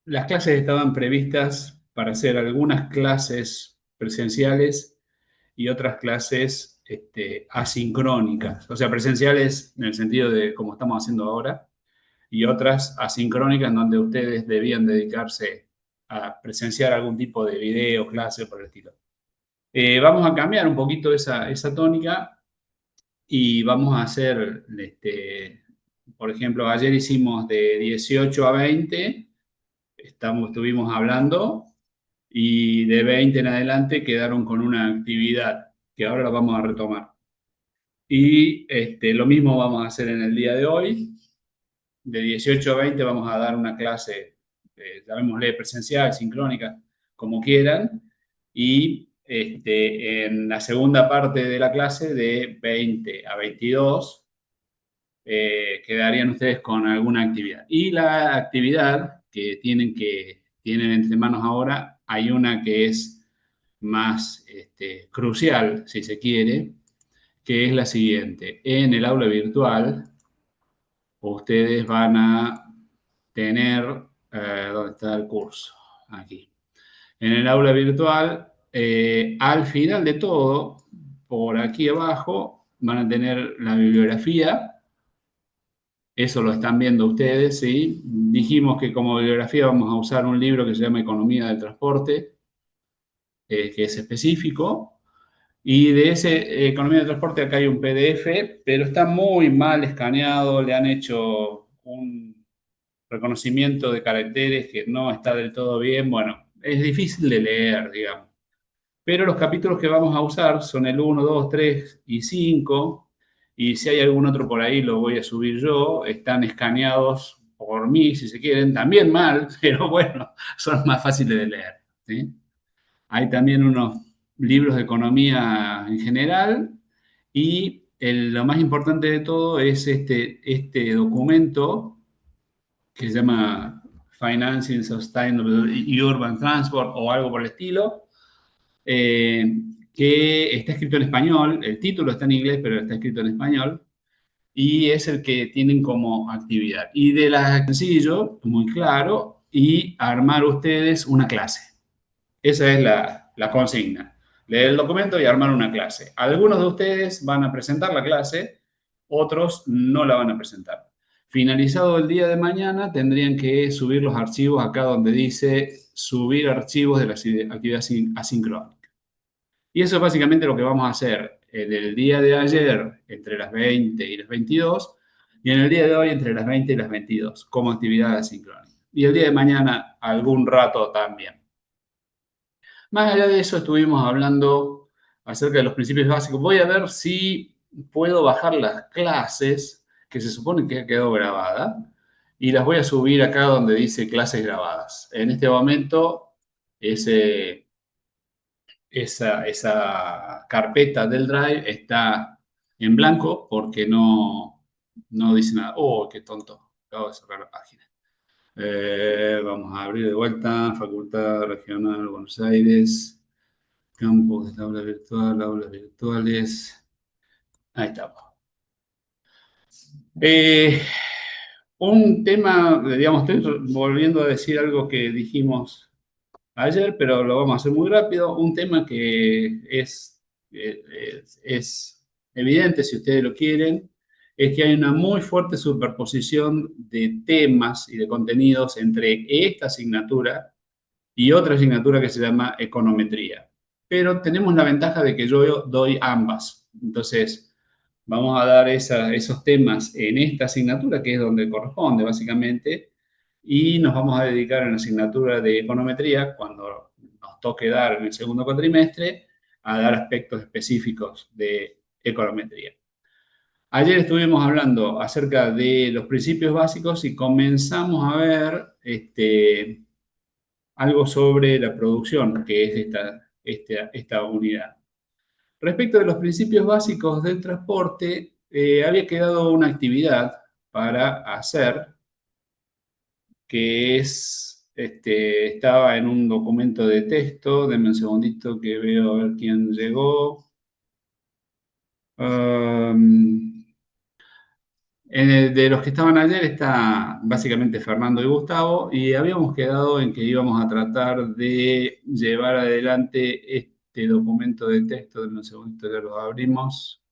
las clases estaban previstas para hacer algunas clases presenciales y otras clases asincrónicas, o sea, presenciales en el sentido de como estamos haciendo ahora, y otras asincrónicas en donde ustedes debían dedicarse a presenciar algún tipo de video, clase por el estilo. Vamos a cambiar un poquito esa tónica y vamos a hacer, por ejemplo, ayer hicimos de 18 a 20, estuvimos hablando y de 20 en adelante quedaron con una actividad que ahora la vamos a retomar. Y lo mismo vamos a hacer en el día de hoy. De 18 a 20 vamos a dar una clase, llamémosle presencial, sincrónica, como quieran. Y en la segunda parte de la clase, de 20 a 22, quedarían ustedes con alguna actividad. Y la actividad que tienen entre manos ahora, hay una que es más crucial, si se quiere, que es la siguiente. En el aula virtual, ustedes van a tener, ¿dónde está el curso? Aquí. En el aula virtual, al final de todo, por aquí abajo, van a tener la bibliografía. Eso lo están viendo ustedes, ¿sí? Dijimos que como bibliografía vamos a usar un libro que se llama Economía del Transporte, que es específico. Y de ese Economía del Transporte acá hay un PDF, pero está muy mal escaneado, le han hecho un reconocimiento de caracteres que no está del todo bien. Bueno, es difícil de leer, digamos. Pero los capítulos que vamos a usar son el 1, 2, 3 y 5. Y si hay algún otro por ahí, lo voy a subir yo. Están escaneados por mí, si se quieren. También mal, pero bueno, son más fáciles de leer, ¿sí? Hay también unos libros de economía en general. Y lo más importante de todo es este documento que se llama Financing Sustainable Urban Transport o algo por el estilo, eh, que está escrito en español. El título está en inglés, pero está escrito en español, y es el que tienen como actividad. Y de la sencillo, muy claro, y armar ustedes una clase. Esa es la consigna. Leer el documento y armar una clase. Algunos de ustedes van a presentar la clase, otros no la van a presentar. Finalizado el día de mañana, tendrían que subir los archivos acá donde dice subir archivos de la actividad asincrónica. Y eso es básicamente lo que vamos a hacer en el día de ayer entre las 20 y las 22 y en el día de hoy entre las 20 y las 22 como actividad asincrónica. Y el día de mañana algún rato también. Más allá de eso, estuvimos hablando acerca de los principios básicos. Voy a ver si puedo bajar las clases, que se supone que ha quedado grabada, y las voy a subir acá donde dice clases grabadas. En este momento, ese, esa carpeta del Drive está en blanco porque no dice nada. Oh, qué tonto. Acabo de cerrar la página. Vamos a abrir de vuelta. Facultad Regional Buenos Aires. Campos de aula virtual, aulas virtuales. Ahí estamos. Eh, un tema, digamos, estoy volviendo a decir algo que dijimos ayer, pero lo vamos a hacer muy rápido. Un tema que es evidente, si ustedes lo quieren, es que hay una muy fuerte superposición de temas y de contenidos entre esta asignatura y otra asignatura que se llama econometría. Pero tenemos la ventaja de que yo doy ambas. Entonces, vamos a dar esos temas en esta asignatura, que es donde corresponde básicamente, y nos vamos a dedicar en la asignatura de econometría, cuando nos toque dar en el segundo cuatrimestre, a dar aspectos específicos de econometría. Ayer estuvimos hablando acerca de los principios básicos y comenzamos a ver algo sobre la producción, que es esta unidad. Respecto de los principios básicos del transporte, había quedado una actividad para hacer, que estaba en un documento de texto. Denme un segundito que veo a ver quién llegó. Um, De los que estaban ayer está básicamente Fernando y Gustavo y habíamos quedado en que íbamos a tratar de llevar adelante este documento de texto. En un segundito ya lo abrimos.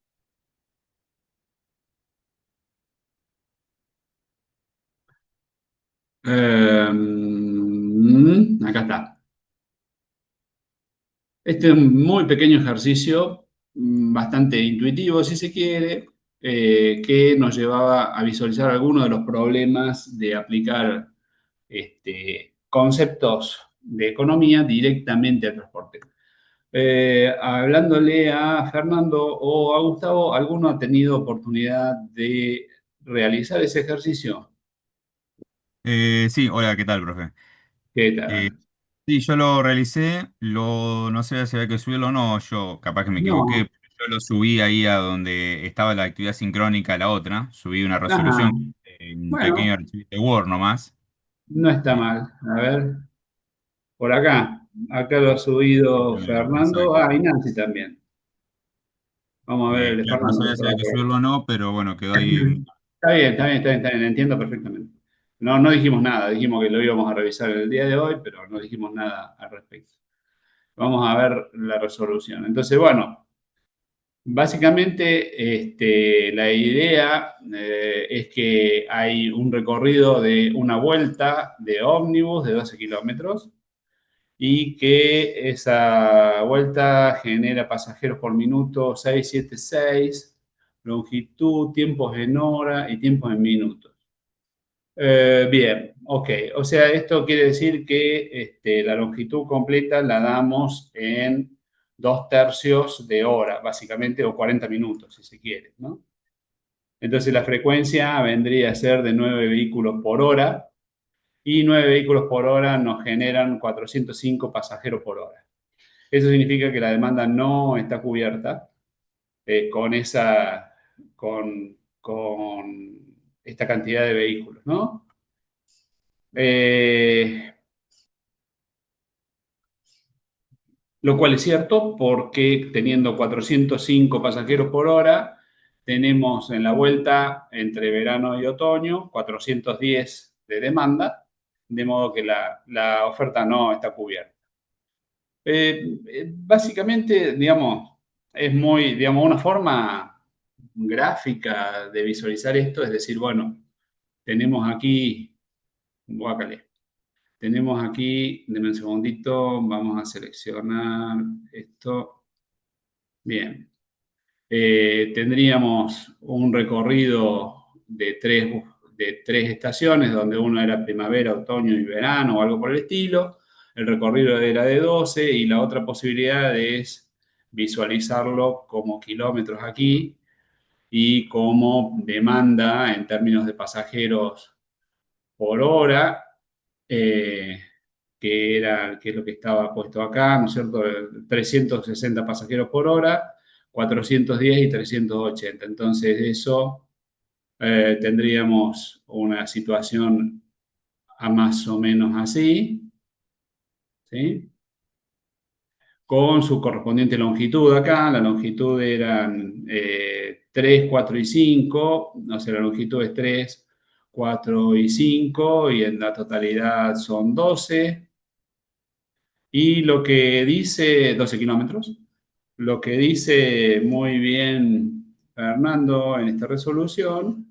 Acá está. Este es un muy pequeño ejercicio, bastante intuitivo si se quiere, que nos llevaba a visualizar algunos de los problemas de aplicar conceptos de economía directamente al transporte. Hablándole a Fernando o a Gustavo, ¿alguno ha tenido oportunidad de realizar ese ejercicio? Sí, hola, ¿qué tal, profe? ¿Qué Eh, tal? sí, yo lo realicé, no sé si había que subirlo o no, yo capaz que me equivoqué, No. pero yo lo subí ahí a donde estaba la actividad sincrónica, la otra, subí una Ajá. resolución en un pequeño Bueno, archivo de Word nomás. no está Eh, mal. A ver, por acá. Acá lo ha subido Fernando. exacto. Ah, y Nancy también. Vamos a ver el de Claro, no Fernando. sabía si había que subirlo o no, pero bueno, quedó ahí. Está bien, está bien, está bien, está bien, entiendo perfectamente. No, no dijimos nada, dijimos que lo íbamos a revisar el día de hoy, pero no dijimos nada al respecto. Vamos a ver la resolución. Entonces, bueno, básicamente la idea es que hay un recorrido de una vuelta de ómnibus de 12 kilómetros y que esa vuelta genera pasajeros por minuto 676, longitud, tiempos en hora y tiempos en minutos. Bien, ok. O sea, esto quiere decir que la longitud completa la damos en 2 tercios de hora, básicamente, o 40 minutos, si se quiere, ¿no? Entonces la frecuencia vendría a ser de 9 vehículos por hora y 9 vehículos por hora nos generan 405 pasajeros por hora. Eso significa que la demanda no está cubierta con con esta cantidad de vehículos, ¿no? Eh, lo cual es cierto porque teniendo 405 pasajeros por hora, tenemos en la vuelta entre verano y otoño 410 de demanda, de modo que la oferta no está cubierta. Básicamente, digamos, es muy, digamos, una forma gráfica de visualizar esto, es decir, bueno, tenemos aquí, guácale, tenemos aquí, denme un segundito, vamos a seleccionar esto. Bien. Tendríamos un recorrido de tres estaciones, donde uno era primavera, otoño y verano o algo por el estilo. El recorrido era de 12 y la otra posibilidad es visualizarlo como kilómetros aquí y como demanda en términos de pasajeros por hora, eh, que es lo que estaba puesto acá, ¿no es cierto? 360 pasajeros por hora, 410 y 380. Entonces, eso tendríamos una situación a más o menos así, ¿sí? Con su correspondiente longitud acá. La longitud eran 3, 4 y 5, o sea, la longitud es 3, 4 y 5, y en la totalidad son 12. Y lo que dice 12 kilómetros, lo que dice muy bien Fernando en esta resolución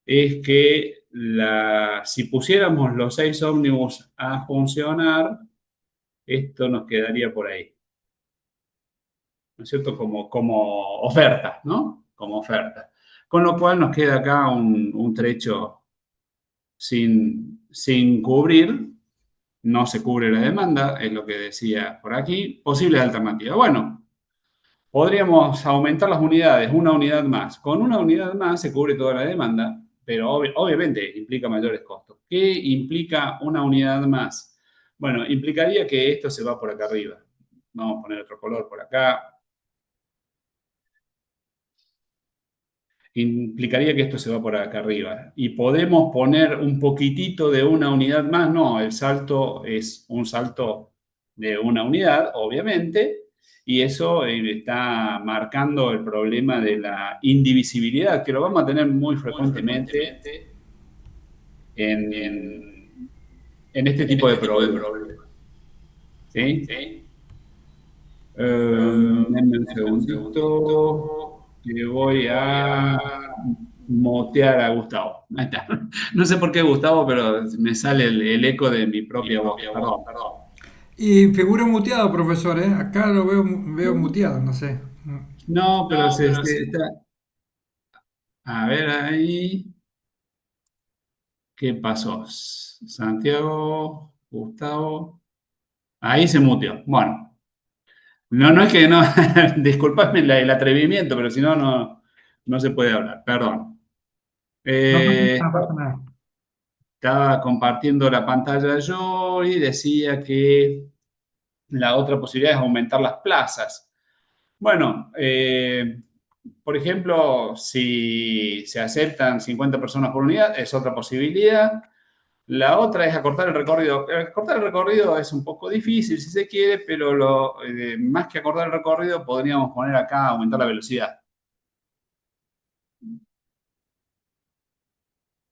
es que si pusiéramos los 6 ómnibus a funcionar, esto nos quedaría por ahí, ¿no es cierto? Como oferta, ¿no? Como oferta. Con lo cual nos queda acá un trecho sin cubrir, no se cubre la demanda, es lo que decía por aquí. Posibles alternativas. Bueno, podríamos aumentar las unidades, una unidad más. Con una unidad más se cubre toda la demanda, pero obviamente implica mayores costos. ¿Qué implica una unidad más? Bueno, implicaría que esto se va por acá arriba. Vamos a poner otro color por acá. Implicaría que esto se va por acá arriba. Y podemos poner un poquitito de una unidad más. No, el salto es un salto de una unidad, obviamente. y eso está marcando el problema de la indivisibilidad, que lo vamos a tener muy muy frecuentemente frecuentemente en, en, en este en tipo de este tipo de problemas. problemas. ¿Sí? ¿Sí? Denme un Denme un segundito, segundito, que que voy voy a a... motear a Gustavo. Ahí está. No sé por qué Gustavo, pero me sale el eco de mi Mi propia voz. propia voz, Perdón. perdón. Y figura muteado, profesor, ¿eh? Acá lo veo muteado, no sé. No, pero No, pero sí. está. A ver ahí. ¿Qué pasó? Santiago, Gustavo. Ahí se muteó. Bueno, no es que no. Disculpadme el atrevimiento, pero si no, no se puede hablar. Perdón. No pasa Eh, nada, no pasa nada. Estaba compartiendo la pantalla yo y decía que la otra posibilidad es aumentar las plazas. Bueno, por ejemplo, si se aceptan 50 personas por unidad, es otra posibilidad. La otra es acortar el recorrido. Acortar el recorrido es un poco difícil si se quiere, pero más que acortar el recorrido, podríamos poner acá aumentar la velocidad.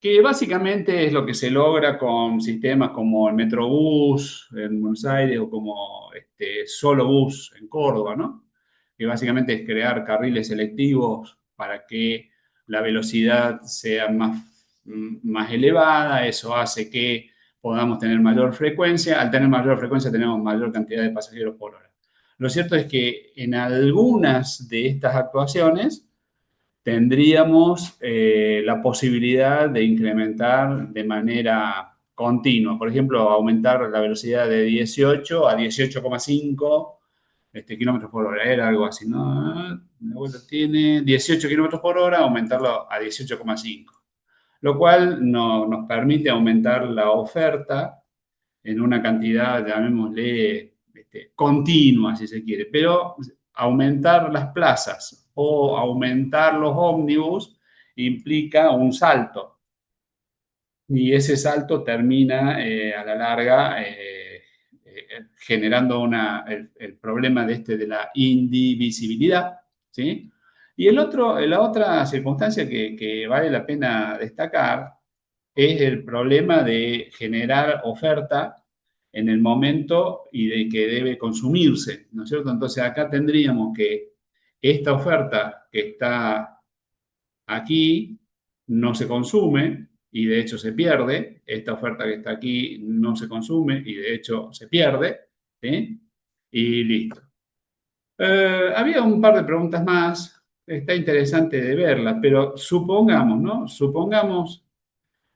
Que básicamente es lo que se logra con sistemas como el Metrobús en Buenos Aires o como Solo Bus en Córdoba, ¿no? Que básicamente es crear carriles selectivos para que la velocidad sea más elevada, eso hace que podamos tener mayor frecuencia, al tener mayor frecuencia tenemos mayor cantidad de pasajeros por hora. Lo cierto es que en algunas de estas actuaciones tendríamos la posibilidad de incrementar de manera continua. Por ejemplo, aumentar la velocidad de 18 a 18,5 kilómetros por hora. Era algo así, ¿no? La vuelta tiene 18 kilómetros por hora, aumentarlo a 18,5. Lo cual nos permite aumentar la oferta en una cantidad, llamémosle, continua, si se quiere, pero aumentar las plazas o aumentar los ómnibus implica un salto y ese salto termina a la larga generando el problema de la indivisibilidad, ¿sí? Y la otra circunstancia que vale la pena destacar es el problema de generar oferta en el momento y de que debe consumirse, ¿no es cierto? Entonces acá tendríamos que esta oferta que está aquí no se consume y de hecho se pierde, esta oferta que está aquí no se consume y de hecho se pierde, ¿sí? Y listo. Había un par de preguntas más, está interesante de verlas, pero supongamos, ¿no? Supongamos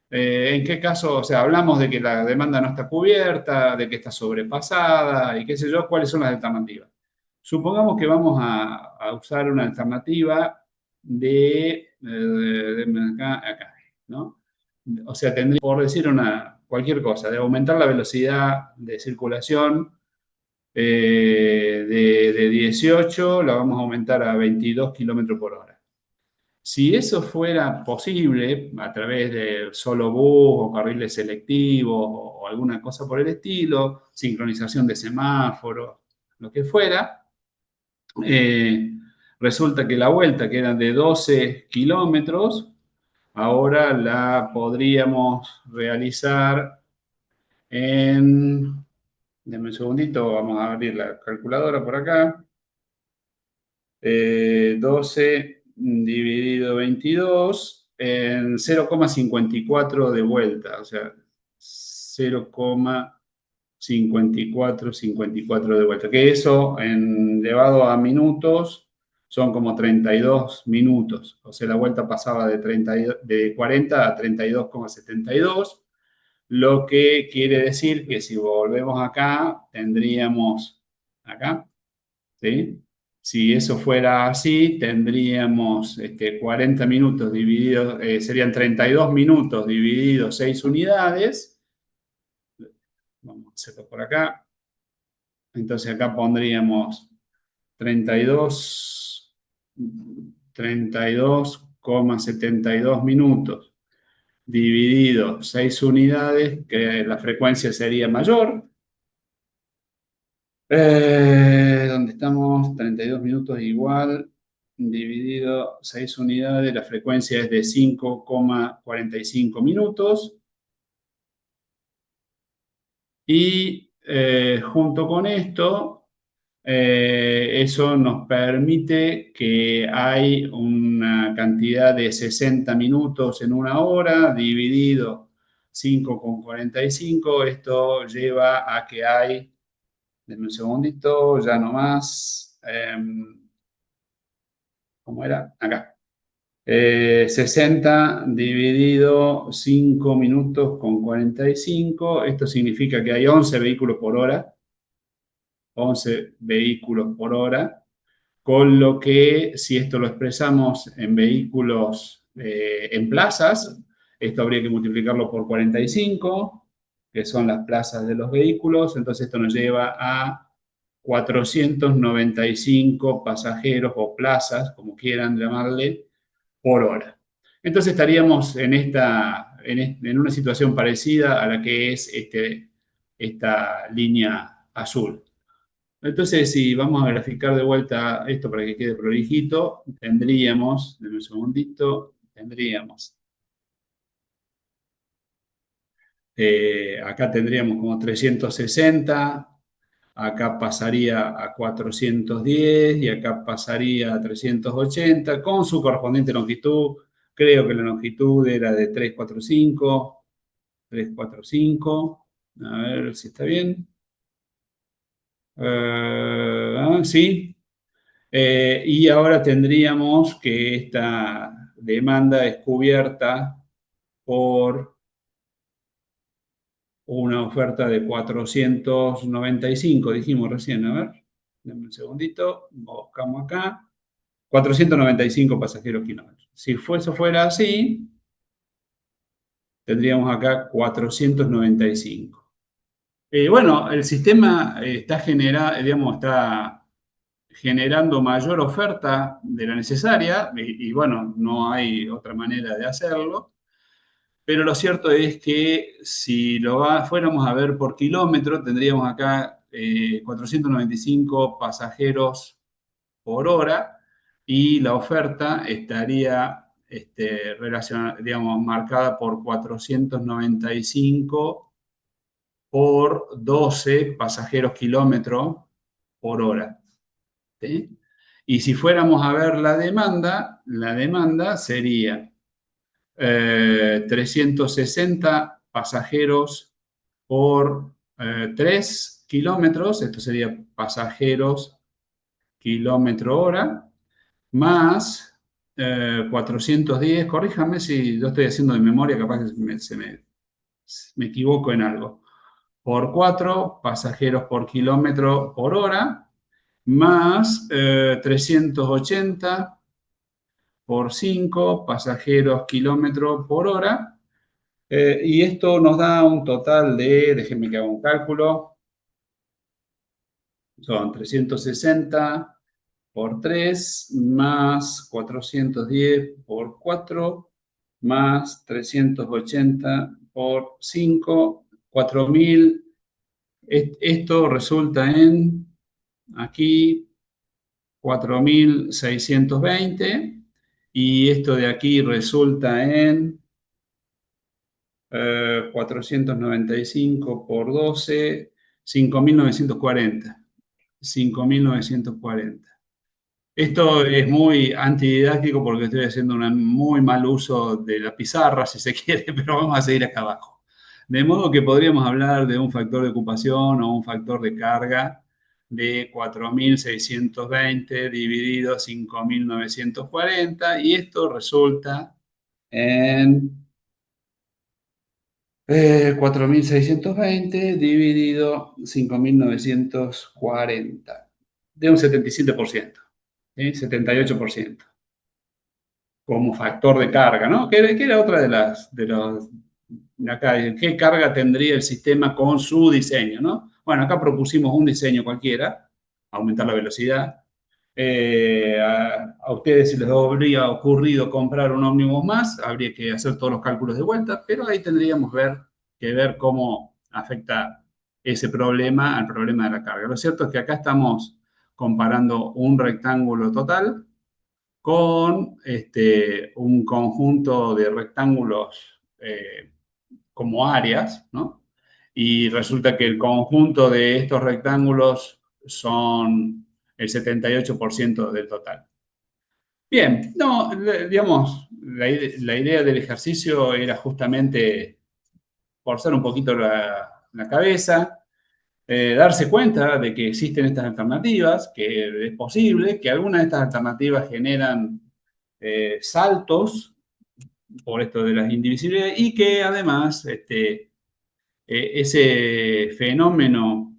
en qué caso, o sea, hablamos de que la demanda no está cubierta, de que está sobrepasada y qué sé yo, ¿cuáles son las alternativas? Supongamos que vamos a usar una alternativa acá, ¿no? O sea, tendría, por decir cualquier cosa, de aumentar la velocidad de circulación de 18, la vamos a aumentar a 22 kilómetros por hora. Si eso fuera posible a través de solo bus o carriles selectivos o alguna cosa por el estilo, sincronización de semáforos, lo que fuera, eh, resulta que la vuelta, que era de 12 kilómetros, ahora la podríamos realizar en... Denme un segundito, vamos a abrir la calculadora por acá. 12 dividido 22 en 0,54 de vuelta, o sea, 0,54 de vuelta, que eso elevado a minutos son como 32 minutos, o sea, la vuelta pasaba de 40 a 32,72, lo que quiere decir que si volvemos acá, tendríamos acá, ¿sí? Si eso fuera así, tendríamos 40 minutos divididos, serían 32 minutos divididos 6 unidades. Vamos a hacerlo por acá. Entonces acá pondríamos 32, 32,72 minutos dividido 6 unidades, que la frecuencia sería mayor, ¿Dónde estamos? 32 minutos igual, dividido 6 unidades, la frecuencia es de 5,45 minutos. Y junto con esto, eso nos permite que hay una cantidad de 60 minutos en una hora, dividido 5,45. Esto lleva a que hay, denme un segundito, ya no más, ¿cómo era? Acá. 60 dividido 5 minutos con 45. Esto significa que hay 11 vehículos por hora. 11 vehículos por hora, con lo que si esto lo expresamos en vehículos en plazas, esto habría que multiplicarlo por 45, que son las plazas de los vehículos, entonces esto nos lleva a 495 pasajeros o plazas, como quieran llamarle, por hora. Entonces estaríamos en una situación parecida a la que es esta línea azul. Entonces, si vamos a graficar de vuelta esto para que quede prolijito, tendríamos, denme un segundito, tendríamos, acá tendríamos como 360, acá pasaría a 410 y acá pasaría a 380 con su correspondiente longitud. Creo que la longitud era de 345, 345. A ver si está bien. Sí. Y ahora tendríamos que esta demanda es cubierta por una oferta de 495, dijimos recién, a ver, dame un segundito, buscamos acá, 495 pasajeros kilómetros. Si eso fuera así, tendríamos acá 495. Bueno, el sistema está generando mayor oferta de la necesaria y bueno, no hay otra manera de hacerlo, pero lo cierto es que si fuéramos a ver por kilómetro, tendríamos acá 495 pasajeros por hora y la oferta estaría digamos, marcada por 495 por 12 pasajeros kilómetros por hora. ¿Sí? Y si fuéramos a ver la demanda sería 360 pasajeros por 3 kilómetros, esto sería pasajeros kilómetro hora, más 410, corríjame si yo estoy haciendo de memoria, capaz que me equivoco en algo, por 4 pasajeros por kilómetro por hora, más 380 por 5 pasajeros kilómetro por hora. Y esto nos da un total de, déjenme que haga un cálculo, son 360 por 3 más 410 por 4 más 380 por 5, 4000. Esto resulta en, aquí, 4620 y esto de aquí resulta en 495 por 12, 5940. 5940. Esto es muy antididáctico porque estoy haciendo un muy mal uso de la pizarra, si se quiere, pero vamos a seguir acá abajo. De modo que podríamos hablar de un factor de ocupación o un factor de carga de 4620 dividido 5940 y esto resulta en 4620 dividido 5940 de un 77%, ¿sí? 78% como factor de carga, ¿no? Que era otra de acá, ¿qué carga tendría el sistema con su diseño, ¿no? Bueno, acá propusimos un diseño cualquiera, aumentar la velocidad. A ustedes si les habría ocurrido comprar un ómnibus más, habría que hacer todos los cálculos de vuelta, pero ahí tendríamos que ver cómo afecta ese problema al problema de la carga. Lo cierto es que acá estamos comparando un rectángulo total con un conjunto de rectángulos como áreas, ¿no? Y resulta que el conjunto de estos rectángulos son el 78% del total. Bien, no, digamos, la idea del ejercicio era justamente forzar un poquito la cabeza, darse cuenta de que existen estas alternativas, que es posible, que algunas de estas alternativas generan saltos por esto de las indivisibilidades y que además ese fenómeno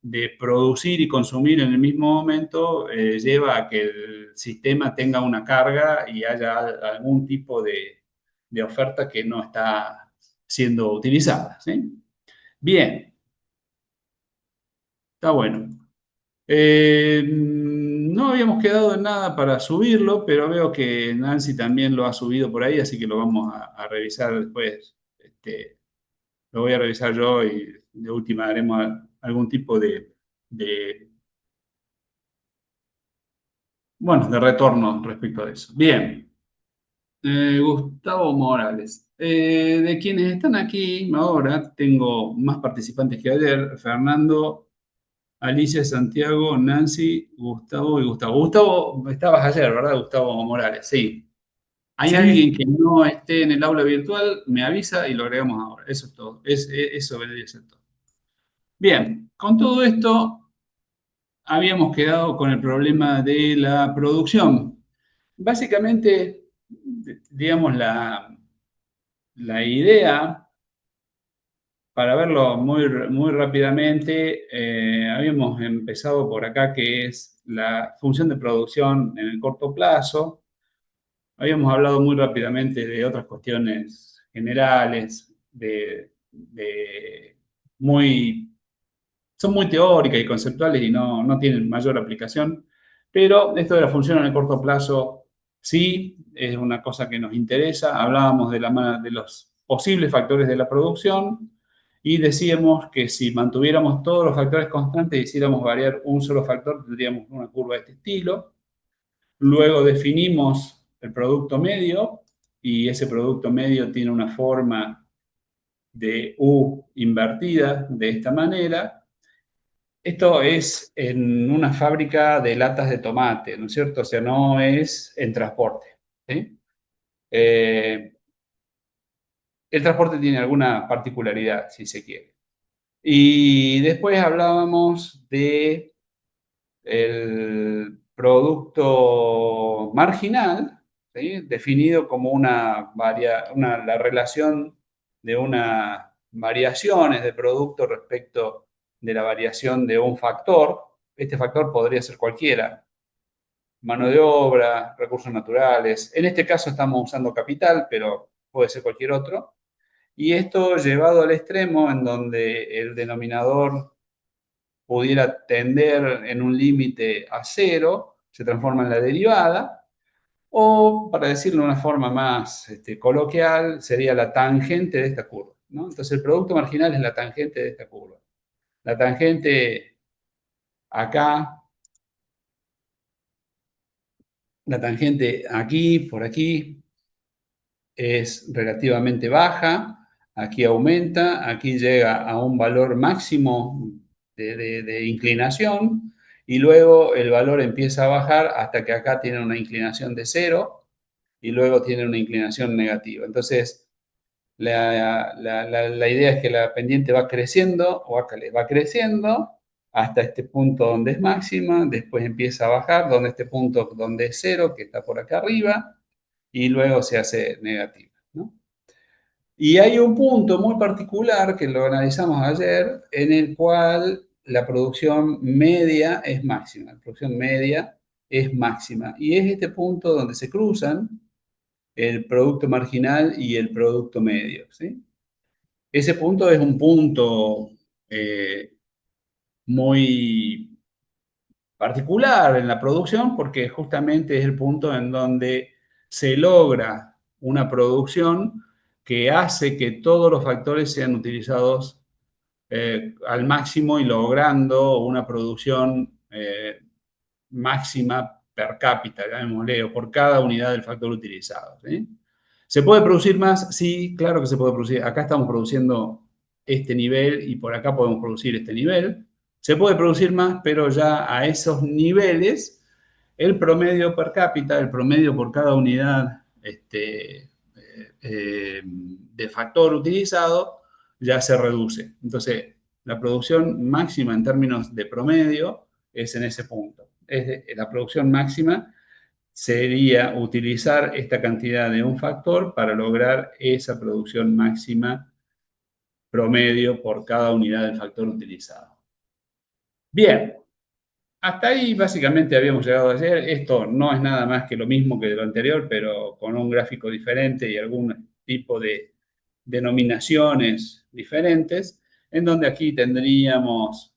de producir y consumir en el mismo momento lleva a que el sistema tenga una carga y haya algún tipo de oferta que no está siendo utilizada, ¿sí? Bien, está bueno. No habíamos quedado en nada para subirlo, pero veo que Nancy también lo ha subido por ahí, así que lo vamos a revisar después. Lo voy a revisar yo y de última haremos algún tipo de, bueno, de retorno respecto a eso. Bien. Gustavo Morales. De quienes están aquí ahora, tengo más participantes que ayer. Fernando, Alicia, Santiago, Nancy, Gustavo y Gustavo. Gustavo, estabas ayer, ¿verdad? Gustavo Morales, sí. Hay Sí, alguien que no esté en el aula virtual, me avisa y lo agregamos ahora. Eso es todo. Eso vendría a ser todo. Bien, con todo esto habíamos quedado con el problema de la producción. Básicamente, digamos, la idea, para verlo muy rápidamente, habíamos empezado por acá, que es la función de producción en el corto plazo. Habíamos hablado muy rápidamente de otras cuestiones generales, muy son muy teóricas y conceptuales y no tienen mayor aplicación, pero esto de la función en el corto plazo sí es una cosa que nos interesa. Hablábamos de los posibles factores de la producción y decíamos que si mantuviéramos todos los factores constantes y hiciéramos variar un solo factor, tendríamos una curva de este estilo. Luego definimos el producto medio y ese producto medio tiene una forma de U invertida de esta manera. Esto es en una fábrica de latas de tomate, ¿no es cierto? O sea, no es en transporte, ¿sí? Eh, el transporte tiene alguna particularidad, si se quiere. Y después hablábamos de el producto marginal, ¿sí? Definido como la relación de unas variaciones de producto respecto de la variación de un factor. Este factor podría ser cualquiera: mano de obra, recursos naturales. En este caso estamos usando capital, pero puede ser cualquier otro. Y esto llevado al extremo en donde el denominador pudiera tender en un límite a cero, se transforma en la derivada, o para decirlo de una forma más coloquial, sería la tangente de esta curva, ¿no? Entonces el producto marginal es la tangente de esta curva. La tangente acá, la tangente aquí, por aquí, es relativamente baja, aquí aumenta, aquí llega a un valor máximo de inclinación y luego el valor empieza a bajar hasta que acá tiene una inclinación de cero y luego tiene una inclinación negativa. Entonces, la idea es que la pendiente va creciendo o acá le va creciendo hasta este punto donde es máxima, después empieza a bajar, donde este punto donde es cero, que está por acá arriba, y luego se hace negativa, ¿no? Y hay un punto muy particular que lo analizamos ayer, en el cual la producción media es máxima. La producción media es máxima. Y es este punto donde se cruzan el producto marginal y el producto medio, ¿sí? Ese punto es un punto muy particular en la producción porque justamente es el punto en donde se logra una producción que hace que todos los factores sean utilizados al máximo y logrando una producción máxima per cápita, llamémosle, o por cada unidad del factor utilizado. ¿Sí? ¿Se puede producir más? Sí, claro que se puede producir. Acá estamos produciendo este nivel y por acá podemos producir este nivel. Se puede producir más, pero ya a esos niveles, el promedio per cápita, el promedio por cada unidad de factor utilizado, ya se reduce. Entonces, la producción máxima en términos de promedio es en ese punto. La producción máxima sería utilizar esta cantidad de un factor para lograr esa producción máxima promedio por cada unidad del factor utilizado. Bien, hasta ahí básicamente habíamos llegado ayer. Esto no es nada más que lo mismo que de lo anterior, pero con un gráfico diferente y algún tipo de denominaciones diferentes, en donde aquí tendríamos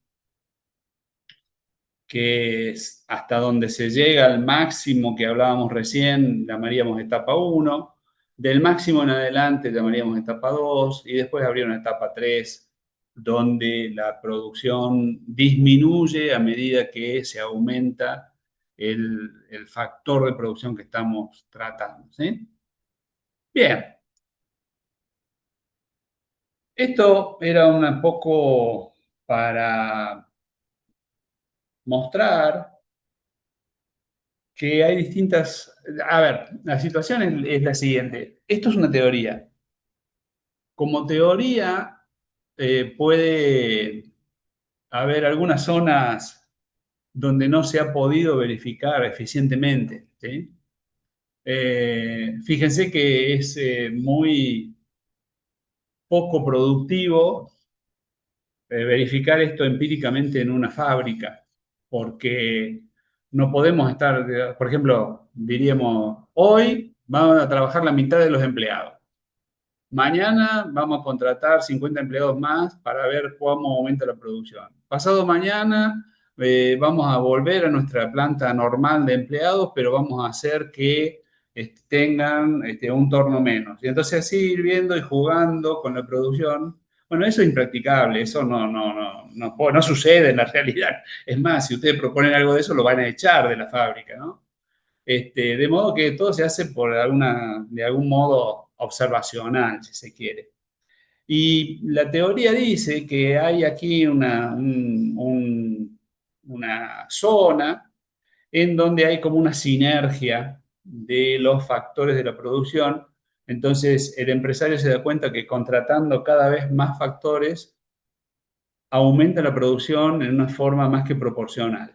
que es hasta donde se llega al máximo que hablábamos recién, llamaríamos etapa 1, del máximo en adelante llamaríamos etapa 2 y después habría una etapa 3 donde la producción disminuye a medida que se aumenta el factor de producción que estamos tratando. ¿Sí? Bien, esto era un poco para mostrar que hay distintas... A ver, la situación es la siguiente. Esto es una teoría. Como teoría, puede haber algunas zonas donde no se ha podido verificar eficientemente. ¿Sí? Fíjense que es muy poco productivo verificar esto empíricamente en una fábrica, porque no podemos estar, por ejemplo, diríamos, hoy van a trabajar la mitad de los empleados. Mañana vamos a contratar 50 empleados más para ver cómo aumenta la producción. Pasado mañana vamos a volver a nuestra planta normal de empleados, pero vamos a hacer que tengan un turno menos. Y entonces así ir viendo y jugando con la producción. Bueno, eso es impracticable, eso no sucede en la realidad. Es más, si ustedes proponen algo de eso, lo van a echar de la fábrica, ¿no? De modo que todo se hace de algún modo observacional, si se quiere. Y la teoría dice que hay aquí una zona en donde hay como una sinergia de los factores de la producción. Entonces, el empresario se da cuenta que contratando cada vez más factores, aumenta la producción en una forma más que proporcional.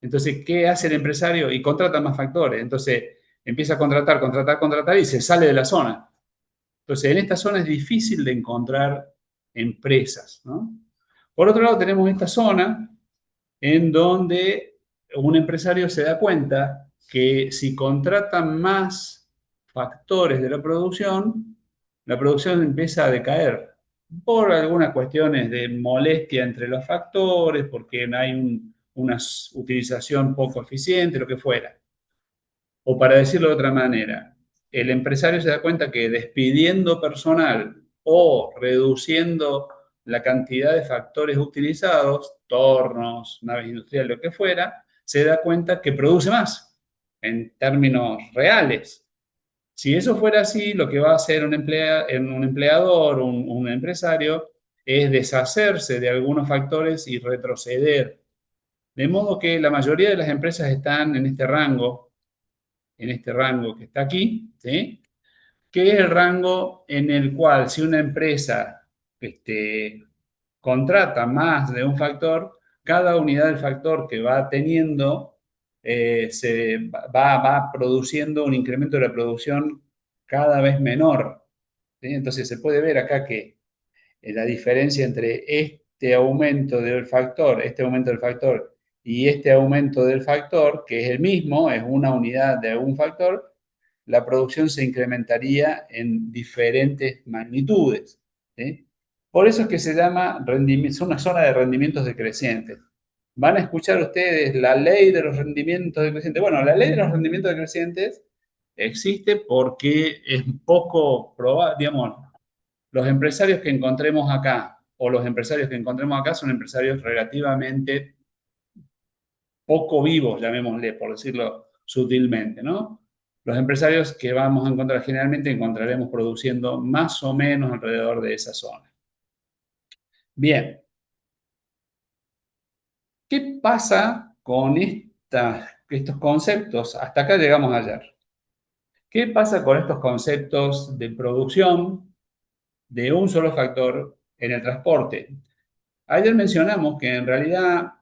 Entonces, ¿qué hace el empresario? Y contrata más factores. Entonces, empieza a contratar y se sale de la zona. Entonces, en esta zona es difícil de encontrar empresas, ¿no? Por otro lado, tenemos esta zona en donde un empresario se da cuenta que si contrata más factores de la producción empieza a decaer por algunas cuestiones de molestia entre los factores, porque hay una utilización poco eficiente, lo que fuera. O para decirlo de otra manera, el empresario se da cuenta que despidiendo personal o reduciendo la cantidad de factores utilizados, tornos, naves industriales, lo que fuera, se da cuenta que produce más en términos reales. Si eso fuera así, lo que va a hacer un empleador, un empresario, es deshacerse de algunos factores y retroceder. De modo que la mayoría de las empresas están en este rango que está aquí, ¿sí? Que es el rango en el cual si una empresa contrata más de un factor, cada unidad del factor que va teniendo va produciendo un incremento de la producción cada vez menor. ¿Sí? Entonces se puede ver acá que la diferencia entre este aumento del factor y este aumento del factor, que es el mismo, es una unidad de un factor, la producción se incrementaría en diferentes magnitudes. ¿Sí? Por eso es que se llama es una zona de rendimientos decrecientes. Van a escuchar ustedes la ley de los rendimientos decrecientes. Bueno, la ley de los rendimientos decrecientes existe porque es poco probable, digamos, los empresarios que encontremos acá o los empresarios que encontremos acá son empresarios relativamente poco vivos, llamémosle, por decirlo sutilmente, ¿no? Los empresarios que vamos a encontrar generalmente encontraremos produciendo más o menos alrededor de esa zona. Bien, ¿qué pasa con estos conceptos? Hasta acá llegamos ayer. ¿Qué pasa con estos conceptos de producción de un solo factor en el transporte? Ayer mencionamos que en realidad,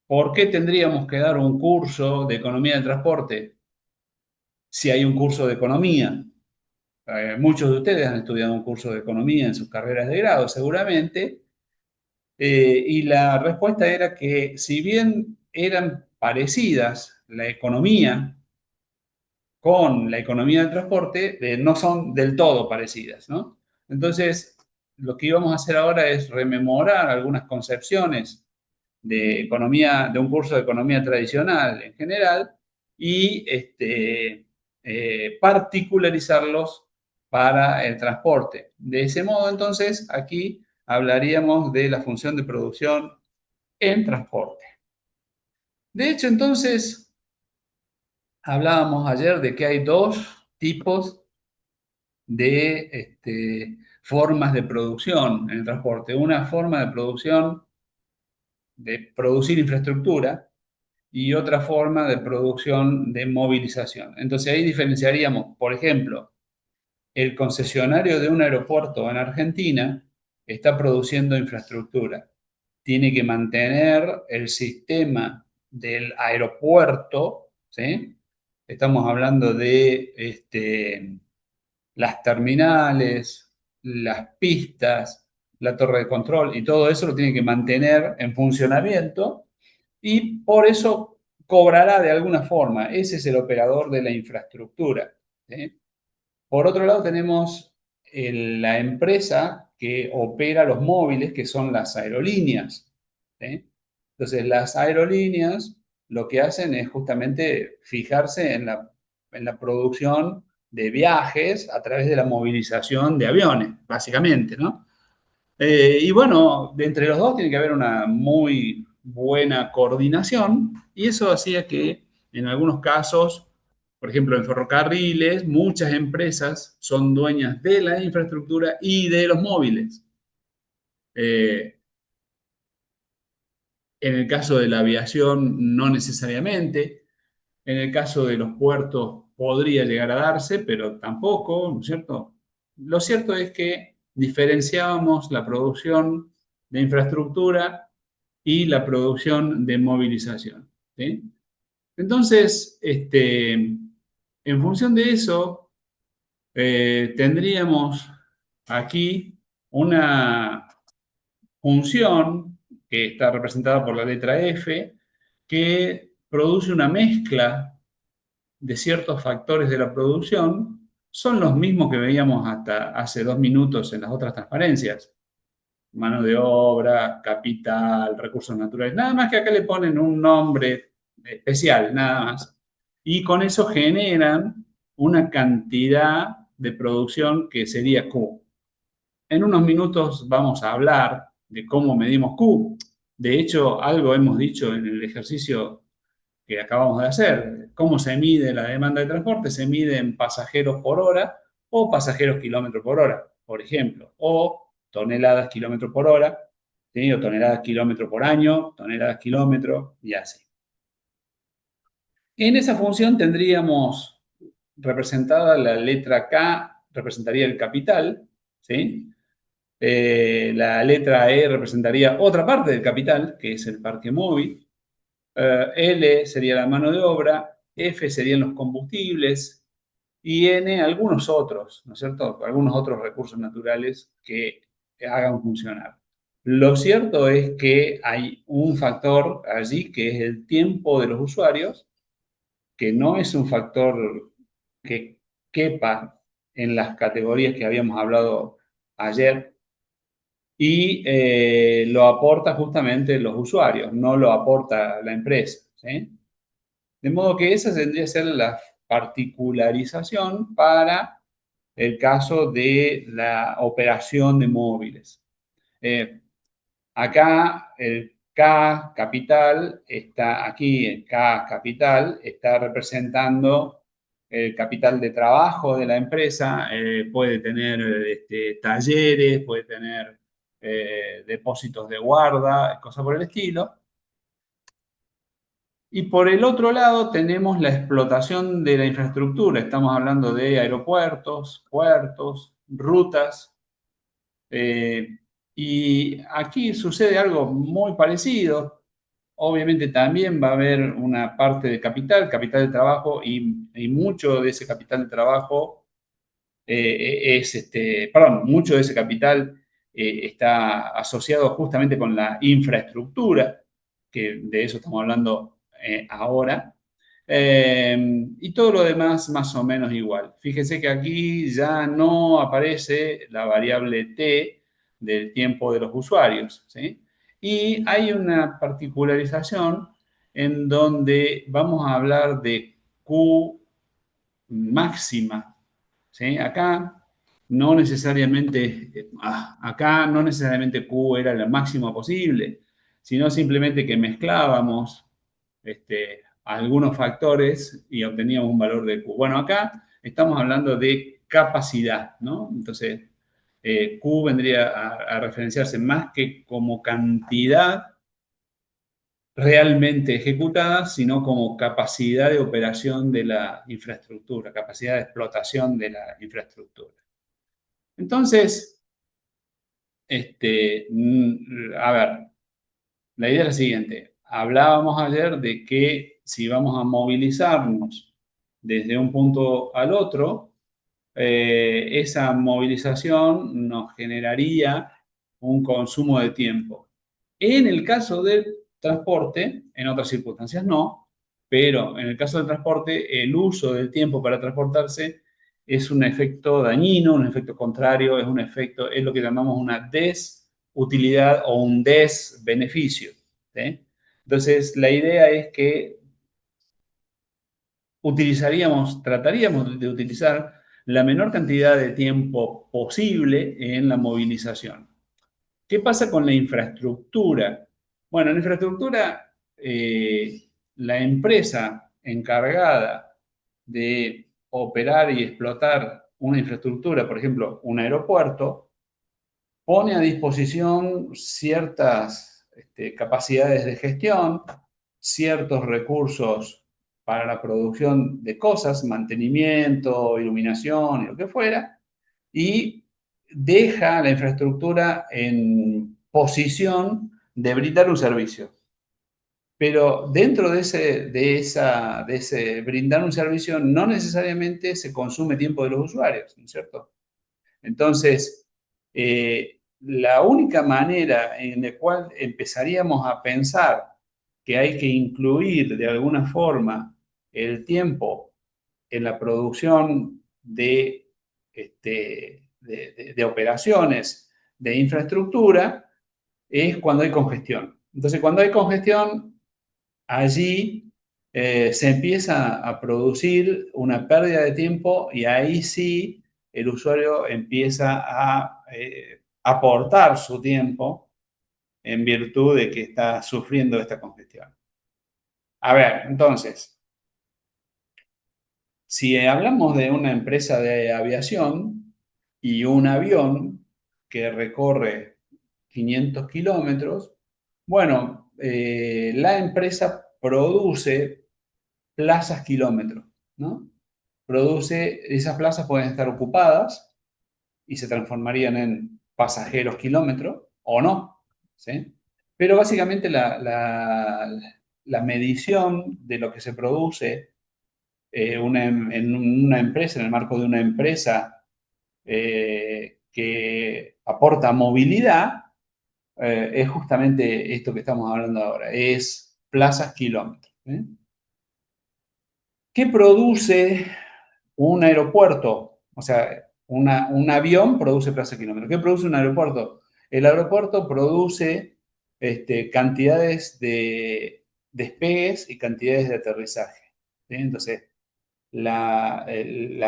¿por qué tendríamos que dar un curso de economía del transporte si hay un curso de economía? Muchos de ustedes han estudiado un curso de economía en sus carreras de grado, seguramente, y la respuesta era que si bien eran parecidas la economía con la economía del transporte, no son del todo parecidas, ¿no? Entonces, lo que íbamos a hacer ahora es rememorar algunas concepciones de economía, de un curso de economía tradicional en general, y particularizarlos para el transporte. De ese modo, entonces, aquí hablaríamos de la función de producción en transporte. De hecho, entonces, hablábamos ayer de que hay dos tipos de formas de producción en el transporte. Una forma de producción de producir infraestructura y otra forma de producción de movilización. Entonces ahí diferenciaríamos, por ejemplo, el concesionario de un aeropuerto en Argentina está produciendo infraestructura. Tiene que mantener el sistema del aeropuerto, ¿sí? Estamos hablando de las terminales, las pistas, la torre de control y todo eso lo tiene que mantener en funcionamiento y por eso cobrará de alguna forma. Ese es el operador de la infraestructura, ¿sí? Por otro lado tenemos la empresa que opera los móviles, que son las aerolíneas, ¿sí? Entonces las aerolíneas lo que hacen es justamente fijarse en la producción de viajes a través de la movilización de aviones, básicamente, ¿no? Y bueno, de entre los dos tiene que haber una muy buena coordinación y eso hacía que en algunos casos, por ejemplo, en ferrocarriles, muchas empresas son dueñas de la infraestructura y de los móviles. En el caso de la aviación, no necesariamente. En el caso de los puertos podría llegar a darse, pero tampoco, ¿no es cierto? Lo cierto es que diferenciábamos la producción de infraestructura y la producción de movilización, ¿sí? Entonces, en función de eso, tendríamos aquí una función que está representada por la letra F, que produce una mezcla de ciertos factores de la producción, son los mismos que veíamos hasta hace 2 minutos en las otras transparencias. Mano de obra, capital, recursos naturales. Nada más que acá le ponen un nombre especial, nada más. Y con eso generan una cantidad de producción que sería Q. En unos minutos vamos a hablar de cómo medimos Q. De hecho, algo hemos dicho en el ejercicio que acabamos de hacer. ¿Cómo se mide la demanda de transporte? Se mide en pasajeros por hora o pasajeros kilómetros por hora, por ejemplo, o toneladas kilómetros por hora, ¿sí? O toneladas kilómetros por año, toneladas kilómetros y así. En esa función tendríamos representada la letra K, representaría el capital, ¿sí? La letra E representaría otra parte del capital, que es el parque móvil. L sería la mano de obra, F serían los combustibles y N algunos otros, ¿no es cierto? Algunos otros recursos naturales que hagan funcionar. Lo cierto es que hay un factor allí que es el tiempo de los usuarios, que no es un factor que quepa en las categorías que habíamos hablado ayer, y lo aporta justamente los usuarios, no lo aporta la empresa, ¿sí? De modo que esa tendría que ser la particularización para el caso de la operación de móviles. Acá el K capital está aquí, el K capital está representando el capital de trabajo de la empresa, puede tener talleres, puede tener depósitos de guarda, cosas por el estilo. Y por el otro lado tenemos la explotación de la infraestructura. Estamos hablando de aeropuertos, puertos, rutas. eh, y aquí sucede algo muy parecido. Obviamente también va a haber una parte de capital de trabajo y mucho de ese capital de trabajo perdón, mucho de ese capital está asociado justamente con la infraestructura, que de eso estamos hablando ahora. Y todo lo demás más o menos igual. Fíjese que aquí ya no aparece la variable t del tiempo de los usuarios, ¿sí? Y hay una particularización en donde vamos a hablar de Q máxima, ¿sí? Acá no necesariamente Q era lo máximo posible, sino simplemente que mezclábamos algunos factores y obteníamos un valor de Q. Bueno, acá estamos hablando de capacidad, ¿no? Entonces, Q vendría a referenciarse más que como cantidad realmente ejecutada, sino como capacidad de operación de la infraestructura, capacidad de explotación de la infraestructura. Entonces, a ver, la idea es la siguiente. Hablábamos ayer de que si vamos a movilizarnos desde un punto al otro, esa movilización nos generaría un consumo de tiempo. En el caso del transporte, en otras circunstancias no, pero en el caso del transporte, el uso del tiempo para transportarse es un efecto dañino, un efecto contrario, es lo que llamamos una desutilidad o un desbeneficio, ¿sí? Entonces, la idea es que trataríamos de utilizar la menor cantidad de tiempo posible en la movilización. ¿Qué pasa con la infraestructura? Bueno, en la infraestructura, la empresa encargada de operar y explotar una infraestructura, por ejemplo, un aeropuerto, pone a disposición ciertas capacidades de gestión, ciertos recursos para la producción de cosas, mantenimiento, iluminación y lo que fuera, y deja la infraestructura en posición de brindar un servicio. Pero dentro de ese brindar un servicio no necesariamente se consume tiempo de los usuarios, ¿no es cierto? Entonces, la única manera en la cual empezaríamos a pensar que hay que incluir de alguna forma el tiempo en la producción de operaciones de infraestructura es cuando hay congestión. Entonces, cuando hay congestión, allí se empieza a producir una pérdida de tiempo y ahí sí el usuario empieza a aportar su tiempo en virtud de que está sufriendo esta congestión. A ver, entonces, si hablamos de una empresa de aviación y un avión que recorre 500 kilómetros, bueno, la empresa produce plazas kilómetros, ¿no? Esas plazas pueden estar ocupadas y se transformarían en pasajeros kilómetros o no, ¿sí? Pero básicamente la medición de lo que se produce en una empresa, en el marco de una empresa que aporta movilidad, es justamente esto que estamos hablando ahora, es plazas kilómetros. ¿Eh? ¿Qué produce un aeropuerto? O sea, un avión produce plazas kilómetros. ¿Qué produce un aeropuerto? El aeropuerto produce cantidades de despegues y cantidades de aterrizaje. ¿Sí? Entonces, la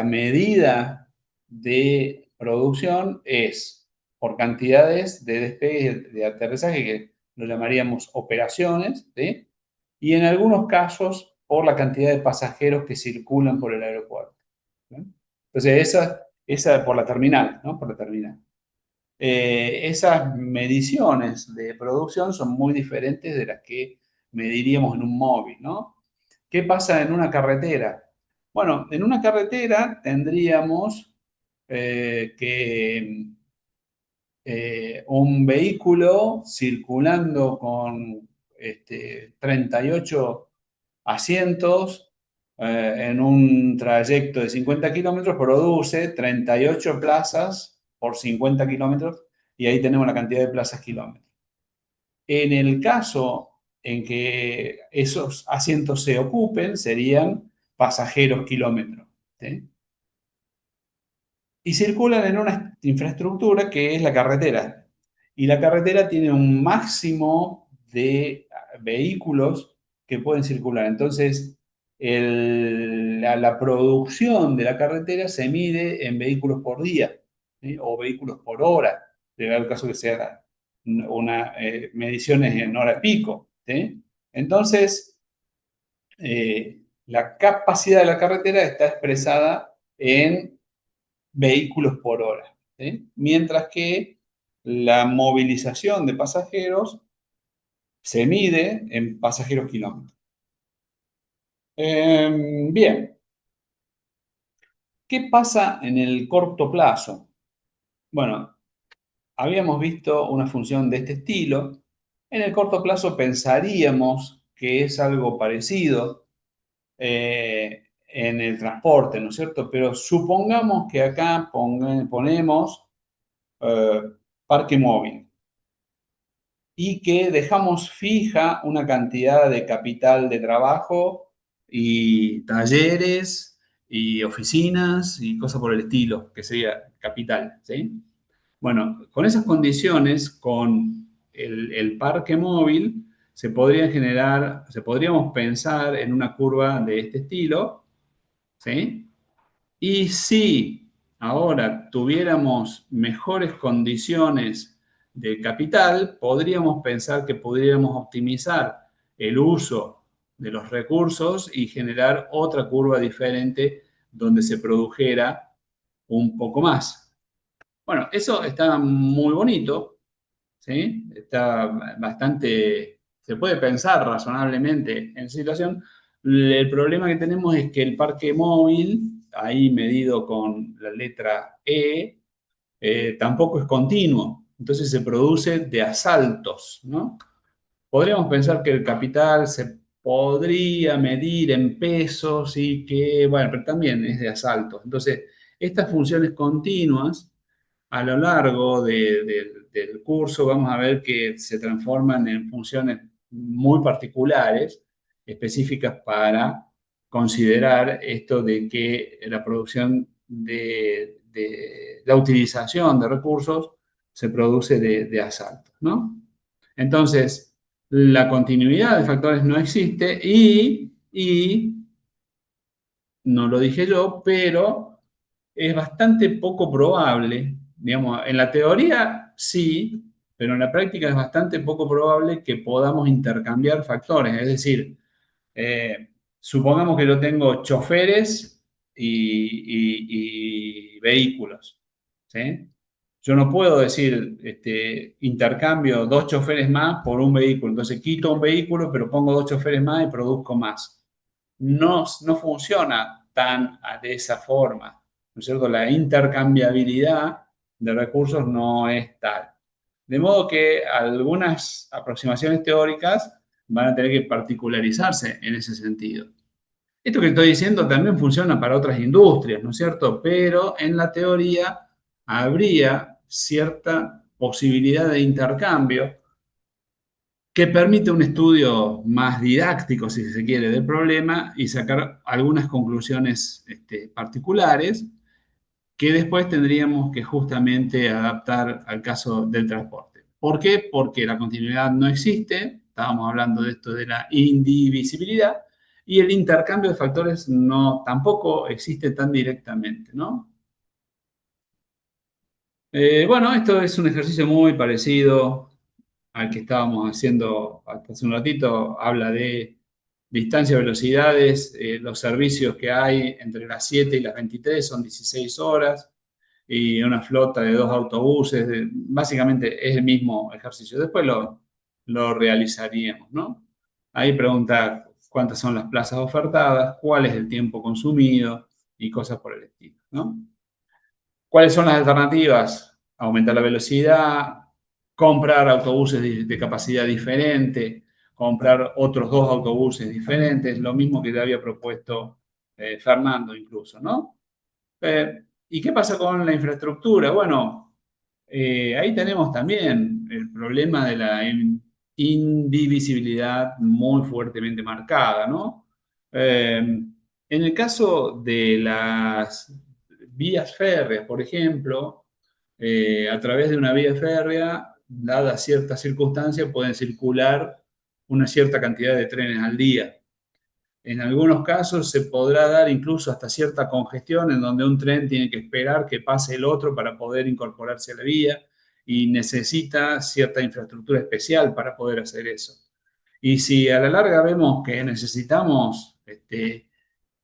medida de producción es por cantidades de despegue y de aterrizaje, que lo llamaríamos operaciones, ¿sí? Y en algunos casos por la cantidad de pasajeros que circulan por el aeropuerto, ¿no? Entonces, esa por la terminal, ¿no? Por la terminal. Esas mediciones de producción son muy diferentes de las que mediríamos en un móvil, ¿no? ¿Qué pasa en una carretera? Bueno, en una carretera tendríamos que un vehículo circulando con 38 asientos en un trayecto de 50 kilómetros produce 38 plazas por 50 kilómetros y ahí tenemos la cantidad de plazas kilómetros. En el caso en que esos asientos se ocupen, serían pasajeros kilómetros, ¿sí? Y circulan en una infraestructura que es la carretera. Y la carretera tiene un máximo de vehículos que pueden circular. Entonces, la producción de la carretera se mide en vehículos por día, ¿sí? O vehículos por hora. Llega el caso que se haga mediciones en hora pico, ¿sí? Entonces, la capacidad de la carretera está expresada en vehículos por hora, ¿sí? Mientras que la movilización de pasajeros se mide en pasajeros kilómetros. Bien, ¿qué pasa en el corto plazo? Bueno, habíamos visto una función de este estilo. En el corto plazo pensaríamos que es algo parecido en el transporte, ¿no es cierto? Pero supongamos que acá ponemos eh, parque móvil y que dejamos fija una cantidad de capital de trabajo y talleres y oficinas y cosas por el estilo, que sería capital, ¿sí? Bueno, con esas condiciones, con el parque móvil, se podríamos pensar en una curva de este estilo, ¿sí? Y si ahora tuviéramos mejores condiciones de capital, podríamos pensar que podríamos optimizar el uso de los recursos y generar otra curva diferente donde se produjera un poco más. Bueno, eso está muy bonito, ¿sí? Está bastante, se puede pensar razonablemente en situación. El problema que tenemos es que el parque móvil, ahí medido con la letra E, tampoco es continuo. Entonces se produce de asaltos, ¿no? Podríamos pensar que el capital se podría medir en pesos y que, bueno, pero también es de asaltos. Entonces, estas funciones continuas a lo largo del curso vamos a ver que se transforman en funciones muy particulares, específicas para considerar esto de que la producción de la utilización de recursos se produce de asalto, ¿no? Entonces, la continuidad de factores no existe y no lo dije yo, pero es bastante poco probable, digamos, en la teoría sí, pero en la práctica es bastante poco probable que podamos intercambiar factores. Es decir, supongamos que yo tengo choferes y vehículos, ¿sí? Yo no puedo decir, intercambio dos choferes más por un vehículo. Entonces quito un vehículo, pero pongo dos choferes más y produzco más. No funciona tan de esa forma, ¿no es cierto? La intercambiabilidad de recursos no es tal. De modo que algunas aproximaciones teóricas van a tener que particularizarse en ese sentido. Esto que estoy diciendo también funciona para otras industrias, ¿no es cierto? Pero en la teoría habría cierta posibilidad de intercambio que permite un estudio más didáctico, si se quiere, del problema y sacar algunas conclusiones particulares que después tendríamos que justamente adaptar al caso del transporte. ¿Por qué? Porque la continuidad no existe, estábamos hablando de esto de la indivisibilidad, y el intercambio de factores no, tampoco existe tan directamente, ¿no? Bueno, esto es un ejercicio muy parecido al que estábamos haciendo hasta hace un ratito. Habla de distancia, velocidades, los servicios que hay entre las 7 y las 23 son 16 horas y una flota de dos autobuses. Básicamente es el mismo ejercicio. Después lo realizaríamos, ¿no? Ahí pregunta cuántas son las plazas ofertadas, cuál es el tiempo consumido y cosas por el estilo, ¿no? ¿Cuáles son las alternativas? Aumentar la velocidad, comprar autobuses de capacidad diferente, comprar otros dos autobuses diferentes, lo mismo que te había propuesto Fernando incluso, ¿no? ¿Y qué pasa con la infraestructura? Bueno, ahí tenemos también el problema de la indivisibilidad muy fuertemente marcada, ¿no? En el caso de las vías férreas, por ejemplo, a través de una vía férrea, dadas ciertas circunstancias, pueden circular una cierta cantidad de trenes al día. En algunos casos se podrá dar incluso hasta cierta congestión en donde un tren tiene que esperar que pase el otro para poder incorporarse a la vía y necesita cierta infraestructura especial para poder hacer eso. Y si a la larga vemos que necesitamos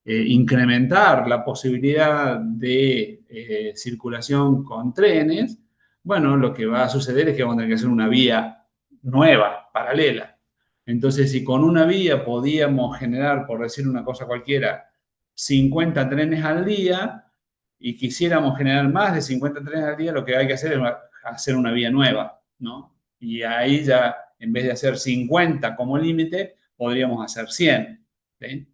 incrementar la posibilidad de circulación con trenes, bueno, lo que va a suceder es que vamos a tener que hacer una vía nueva, paralela. Entonces, si con una vía podíamos generar, por decir una cosa cualquiera, 50 trenes al día y quisiéramos generar más de 50 trenes al día, lo que hay que hacer es hacer una vía nueva, ¿no? Y ahí ya, en vez de hacer 50 como límite, podríamos hacer 100. ¿Sí?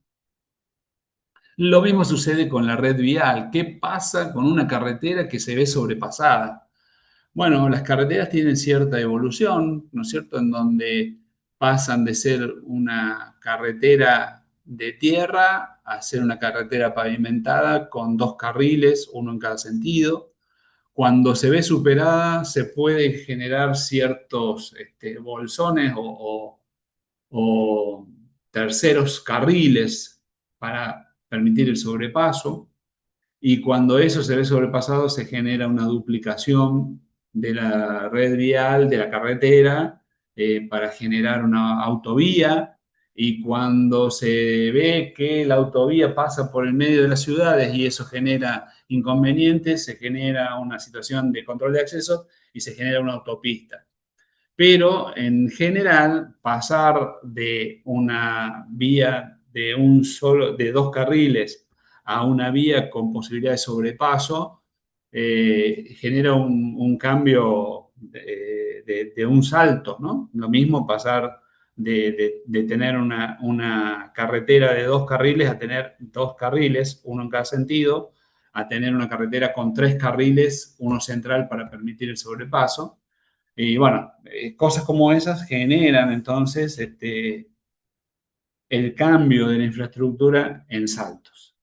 Lo mismo sucede con la red vial. ¿Qué pasa con una carretera que se ve sobrepasada? Bueno, las carreteras tienen cierta evolución, ¿no es cierto? En donde pasan de ser una carretera de tierra a ser una carretera pavimentada con dos carriles, uno en cada sentido. Cuando se ve superada, se puede generar ciertos bolsones o terceros carriles para permitir el sobrepaso. Y cuando eso se ve sobrepasado, se genera una duplicación de la red vial, de la carretera, para generar una autovía. Y cuando se ve que la autovía pasa por el medio de las ciudades y eso genera inconvenientes, se genera una situación de control de acceso y se genera una autopista. Pero en general, pasar de una vía de dos carriles a una vía con posibilidad de sobrepaso genera un cambio de un salto, ¿no? Lo mismo pasar de tener una carretera de dos carriles a tener dos carriles, uno en cada sentido, a tener una carretera con tres carriles, uno central para permitir el sobrepaso. Y bueno, cosas como esas generan entonces el cambio de la infraestructura en saltos.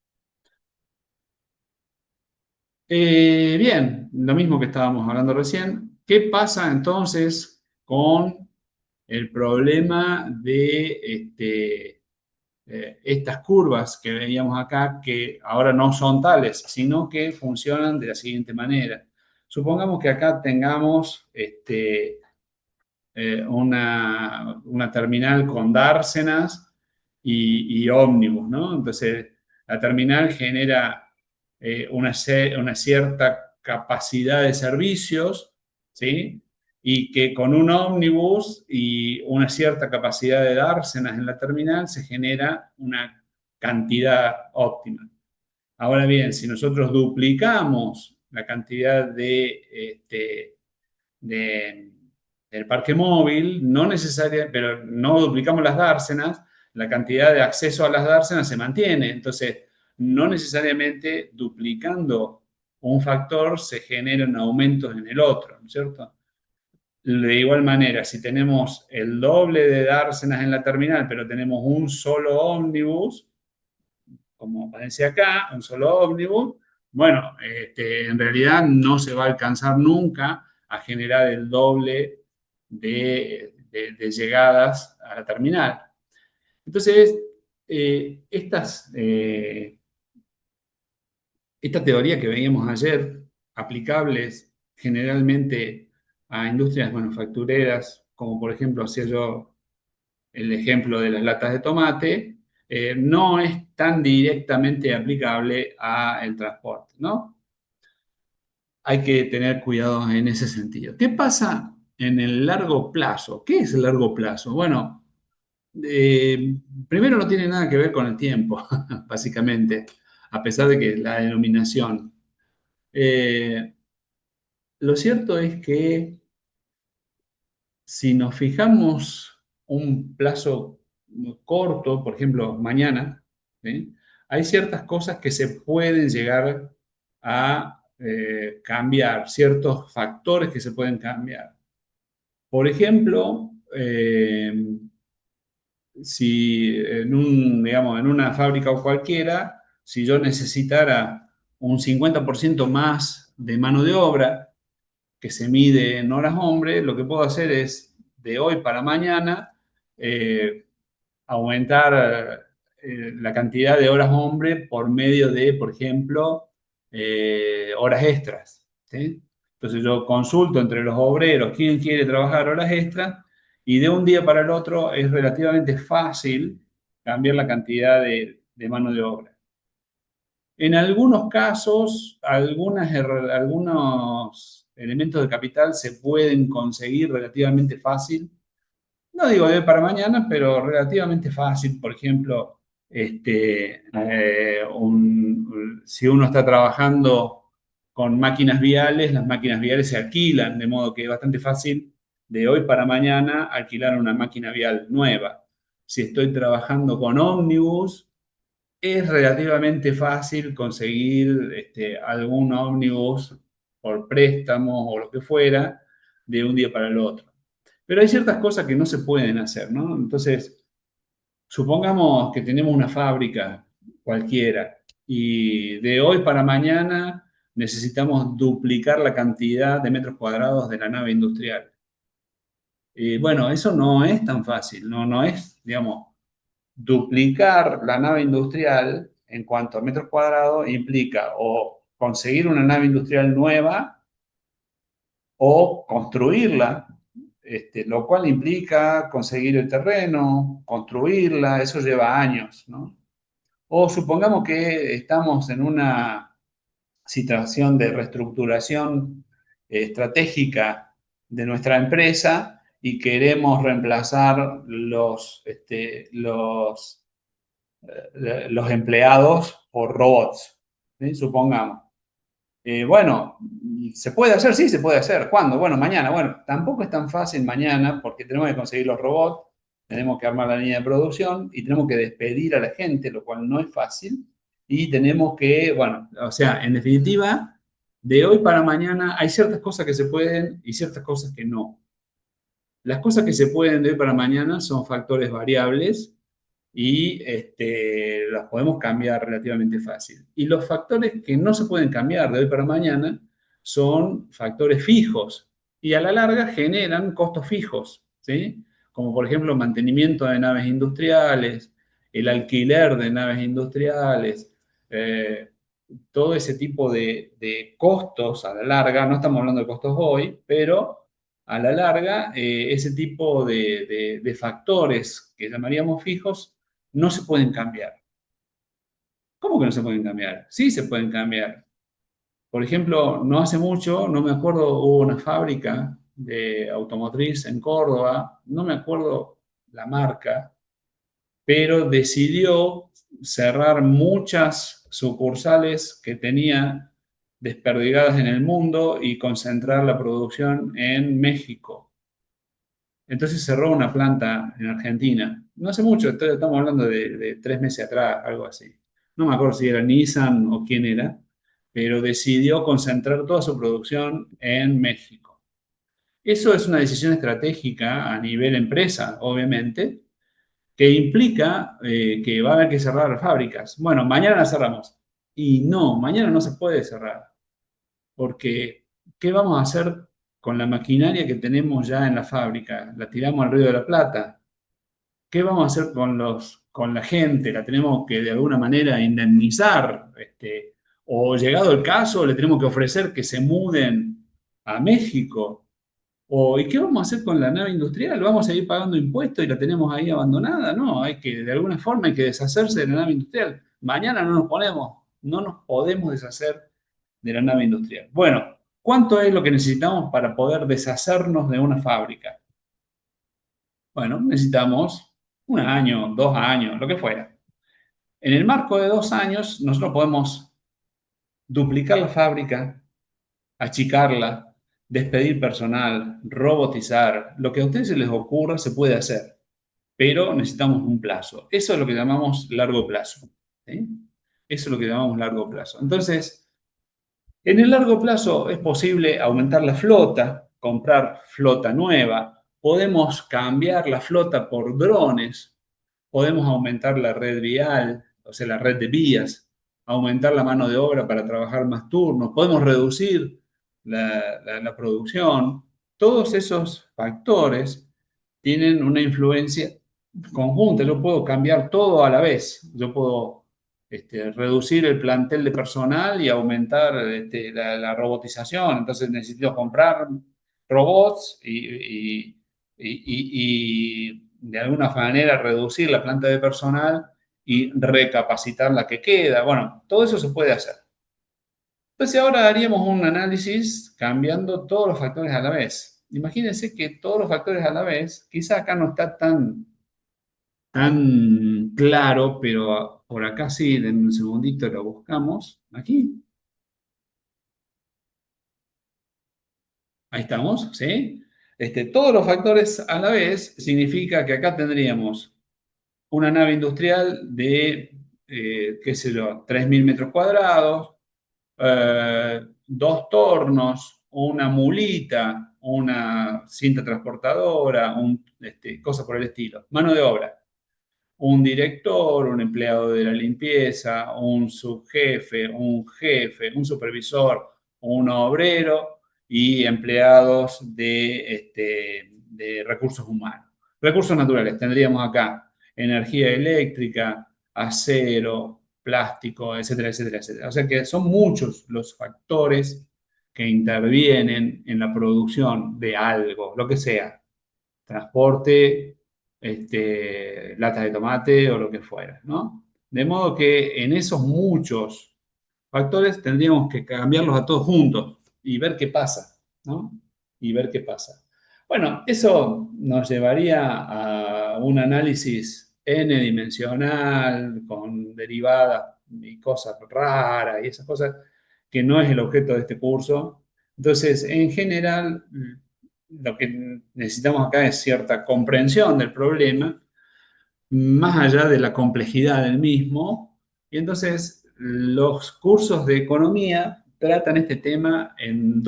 Bien, lo mismo que estábamos hablando recién. ¿Qué pasa entonces con el problema de estas curvas que veíamos acá, que ahora no son tales, sino que funcionan de la siguiente manera? Supongamos que acá tengamos una terminal con dársenas y ómnibus, ¿no? Entonces, la terminal genera una cierta capacidad de servicios, ¿sí? Y que con un ómnibus y una cierta capacidad de dársenas en la terminal se genera una cantidad óptima. Ahora bien, si nosotros duplicamos la cantidad de, del parque móvil, no necesaria, pero no duplicamos las dársenas, la cantidad de acceso a las dársenas se mantiene. Entonces, no necesariamente duplicando un factor se generan aumentos en el otro, ¿no es cierto? De igual manera, si tenemos el doble de dársenas en la terminal, pero tenemos un solo ómnibus, como aparece acá, un solo ómnibus, bueno, en realidad no se va a alcanzar nunca a generar el doble de llegadas a la terminal. Entonces, esta teoría que veíamos ayer, aplicables generalmente a industrias manufactureras, como por ejemplo hacía yo el ejemplo de las latas de tomate, no es tan directamente aplicable al transporte, ¿no? Hay que tener cuidado en ese sentido. ¿Qué pasa en el largo plazo? ¿Qué es el largo plazo? Bueno, eh, primero no tiene nada que ver con el tiempo, básicamente, a pesar de que la denominación. Eh, lo cierto es que si nos fijamos un plazo corto, por ejemplo, mañana, ¿sí? Hay ciertas cosas que se pueden llegar a cambiar, ciertos factores que se pueden cambiar. Por ejemplo, si digamos, en una fábrica o cualquiera, si yo necesitara un 50% más de mano de obra, que se mide en horas hombre, lo que puedo hacer es de hoy para mañana eh, aumentar la cantidad de horas hombre por medio de, por ejemplo, horas extras, ¿sí? Entonces yo consulto entre los obreros quién quiere trabajar horas extras y de un día para el otro es relativamente fácil cambiar la cantidad de mano de obra. En algunos casos, algunos elementos de capital se pueden conseguir relativamente fácil. No digo de hoy para mañana, pero relativamente fácil. Por ejemplo, si uno está trabajando con máquinas viales, las máquinas viales se alquilan, de modo que es bastante fácil de hoy para mañana alquilar una máquina vial nueva. Si estoy trabajando con ómnibus, es relativamente fácil conseguir algún ómnibus por préstamo o lo que fuera de un día para el otro. Pero hay ciertas cosas que no se pueden hacer, ¿no? Entonces, supongamos que tenemos una fábrica cualquiera y de hoy para mañana necesitamos duplicar la cantidad de metros cuadrados de la nave industrial. Y bueno, eso no es tan fácil, no es, digamos, duplicar la nave industrial en cuanto a metros cuadrados implica o conseguir una nave industrial nueva o construirla, lo cual implica conseguir el terreno, construirla, eso lleva años, ¿no? O supongamos que estamos en una situación de reestructuración estratégica de nuestra empresa y queremos reemplazar los empleados por robots, ¿sí? Supongamos. Bueno, ¿se puede hacer? Sí, se puede hacer. ¿Cuándo? Bueno, mañana. Bueno, tampoco es tan fácil mañana porque tenemos que conseguir los robots, tenemos que armar la línea de producción y tenemos que despedir a la gente, lo cual no es fácil. Y tenemos que, bueno, o sea, en definitiva, de hoy para mañana hay ciertas cosas que se pueden y ciertas cosas que no. Las cosas que se pueden de hoy para mañana son factores variables y las podemos cambiar relativamente fácil. Y los factores que no se pueden cambiar de hoy para mañana son factores fijos y a la larga generan costos fijos, ¿sí? Como por ejemplo mantenimiento de naves industriales, el alquiler de naves industriales, eh, todo ese tipo de costos a la larga, no estamos hablando de costos hoy, pero a la larga ese tipo de factores que llamaríamos fijos no se pueden cambiar. ¿Cómo que no se pueden cambiar? Sí se pueden cambiar. Por ejemplo, no hace mucho, no me acuerdo, hubo una fábrica de automotriz en Córdoba, no me acuerdo la marca, pero decidió cerrar muchas sucursales que tenía desperdigadas en el mundo y concentrar la producción en México. Entonces cerró una planta en Argentina. No hace mucho, estamos hablando de 3 meses atrás, algo así. No me acuerdo si era Nissan o quién era, pero decidió concentrar toda su producción en México. Eso es una decisión estratégica a nivel empresa, obviamente, que implica que va a haber que cerrar las fábricas. Bueno, mañana las cerramos. Y no, mañana no se puede cerrar, porque ¿qué vamos a hacer con la maquinaria que tenemos ya en la fábrica? ¿La tiramos al Río de la Plata? ¿Qué vamos a hacer con la gente? ¿La tenemos que de alguna manera indemnizar? O llegado el caso, le tenemos que ofrecer que se muden a México? ¿Y qué vamos a hacer con la nave industrial? ¿Vamos a seguir pagando impuestos y la tenemos ahí abandonada? No, de alguna forma hay que deshacerse de la nave industrial. Mañana no nos podemos deshacer de la nave industrial. Bueno, ¿cuánto es lo que necesitamos para poder deshacernos de una fábrica? Bueno, necesitamos 1 año, 2 años, lo que fuera. En el marco de 2 años, nosotros podemos duplicar la fábrica, achicarla, despedir personal, robotizar. Lo que a ustedes se les ocurra se puede hacer, pero necesitamos un plazo. Eso es lo que llamamos largo plazo. ¿Sí? Eso es lo que llamamos largo plazo. Entonces, en el largo plazo es posible aumentar la flota, comprar flota nueva, podemos cambiar la flota por drones, podemos aumentar la red vial, o sea, la red de vías, aumentar la mano de obra para trabajar más turnos, podemos reducir la producción. Todos esos factores tienen una influencia conjunta. Yo puedo cambiar todo a la vez. Yo puedo reducir el plantel de personal y aumentar la robotización. Entonces necesito comprar robots y de alguna manera reducir la planta de personal y recapacitar la que queda. Bueno, todo eso se puede hacer. Entonces ahora haríamos un análisis cambiando todos los factores a la vez. Imagínense que todos los factores a la vez, quizá acá no está tan claro, pero por acá sí, en un segundito lo buscamos. Aquí, ahí estamos, ¿sí? Todos los factores a la vez significa que acá tendríamos una nave industrial de, qué sé yo, 3.000 metros cuadrados, 2 tornos, una mulita, una cinta transportadora, cosas por el estilo. Mano de obra. Un director, un empleado de la limpieza, un subjefe, un jefe, un supervisor, un obrero y empleados de recursos humanos. Recursos naturales, tendríamos acá energía eléctrica, acero, plástico, etcétera, etcétera, etcétera. O sea que son muchos los factores que intervienen en la producción de algo, lo que sea, transporte, latas de tomate o lo que fuera, ¿no? De modo que en esos muchos factores tendríamos que cambiarlos a todos juntos y ver qué pasa, ¿no? Y ver qué pasa. Bueno, eso nos llevaría a un análisis n-dimensional con derivadas y cosas raras y esas cosas que no es el objeto de este curso. Entonces, en general, lo que necesitamos acá es cierta comprensión del problema, más allá de la complejidad del mismo. Y entonces los cursos de economía tratan este tema en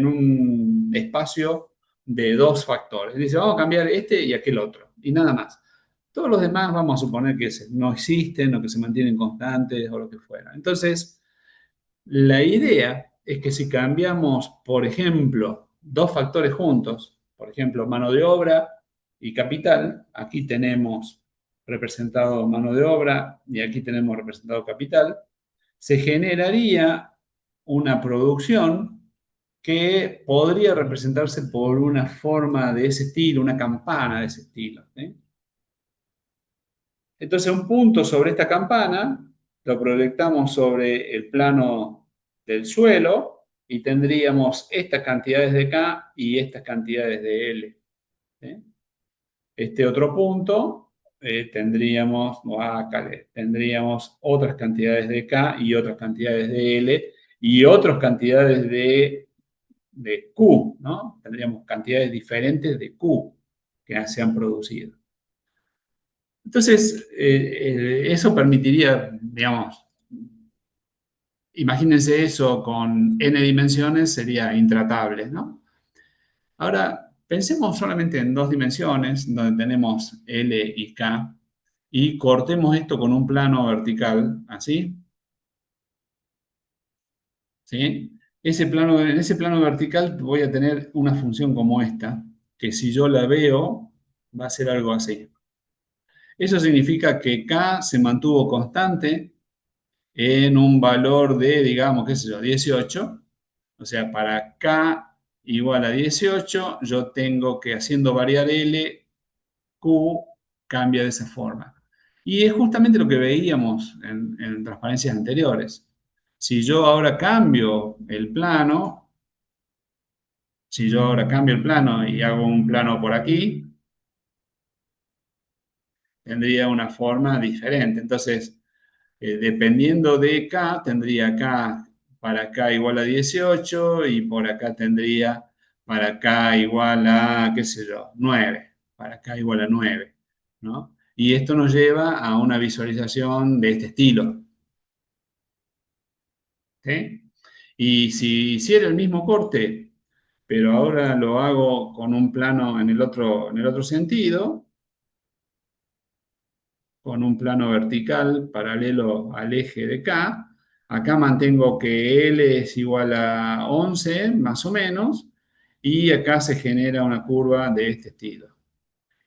un espacio de 2 factores. Dice, vamos a cambiar este y aquel otro, y nada más. Todos los demás vamos a suponer que no existen o que se mantienen constantes o lo que fuera. Entonces, la idea es que si cambiamos, por ejemplo, 2 factores juntos, por ejemplo, mano de obra y capital, aquí tenemos representado mano de obra y aquí tenemos representado capital, se generaría una producción que podría representarse por una forma de ese estilo, una campana de ese estilo. ¿Sí? Entonces, un punto sobre esta campana lo proyectamos sobre el plano del suelo y tendríamos estas cantidades de K y estas cantidades de L. ¿Sí? Este otro punto tendríamos otras cantidades de K y otras cantidades de L y otras cantidades de Q, ¿no? Tendríamos cantidades diferentes de Q que se han producido. Entonces, eso permitiría, digamos, imagínense eso con n dimensiones, sería intratable, ¿no? Ahora, pensemos solamente en 2 dimensiones, donde tenemos L y K, y cortemos esto con un plano vertical, así, ¿sí? En ese plano vertical voy a tener una función como esta, que si yo la veo, va a ser algo así. Eso significa que K se mantuvo constante en un valor de, digamos, qué sé yo, 18, O sea, para K igual a 18, yo tengo que, haciendo variar L, Q cambia de esa forma. Y es justamente lo que veíamos en transparencias anteriores. Si yo ahora cambio el plano, si yo ahora cambio el plano y hago un plano por aquí, tendría una forma diferente. Entonces, dependiendo de K, tendría acá para K igual a 18 y por acá tendría para K igual a, qué sé yo, 9. Para K igual a 9, ¿no? Y esto nos lleva a una visualización de este estilo, ¿sí? Y si hiciera el mismo corte, pero ahora lo hago con un plano en el otro sentido, con un plano vertical paralelo al eje de K. Acá mantengo que L es igual a 11, más o menos, y acá se genera una curva de este estilo.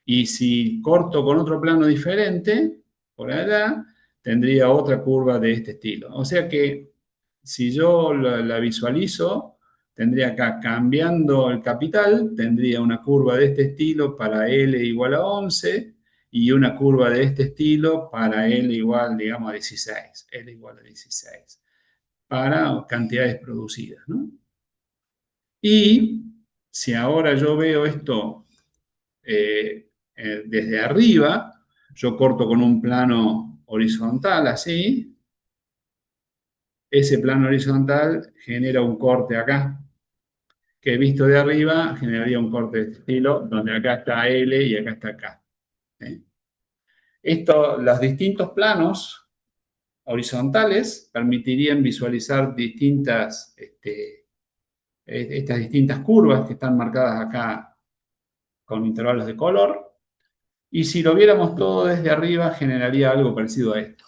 Y si corto con otro plano diferente, por allá, tendría otra curva de este estilo. O sea que si yo la visualizo, tendría acá cambiando el capital, tendría una curva de este estilo para L igual a 11 y una curva de este estilo para L igual, digamos, a 16. L igual a 16 para cantidades producidas, ¿no? Y si ahora yo veo esto desde arriba, yo corto con un plano horizontal así, ese plano horizontal genera un corte acá, que visto de arriba generaría un corte de este estilo, donde acá está L y acá está K. ¿Sí? Los distintos planos horizontales permitirían visualizar estas distintas curvas que están marcadas acá con intervalos de color. Y si lo viéramos todo desde arriba, generaría algo parecido a esto.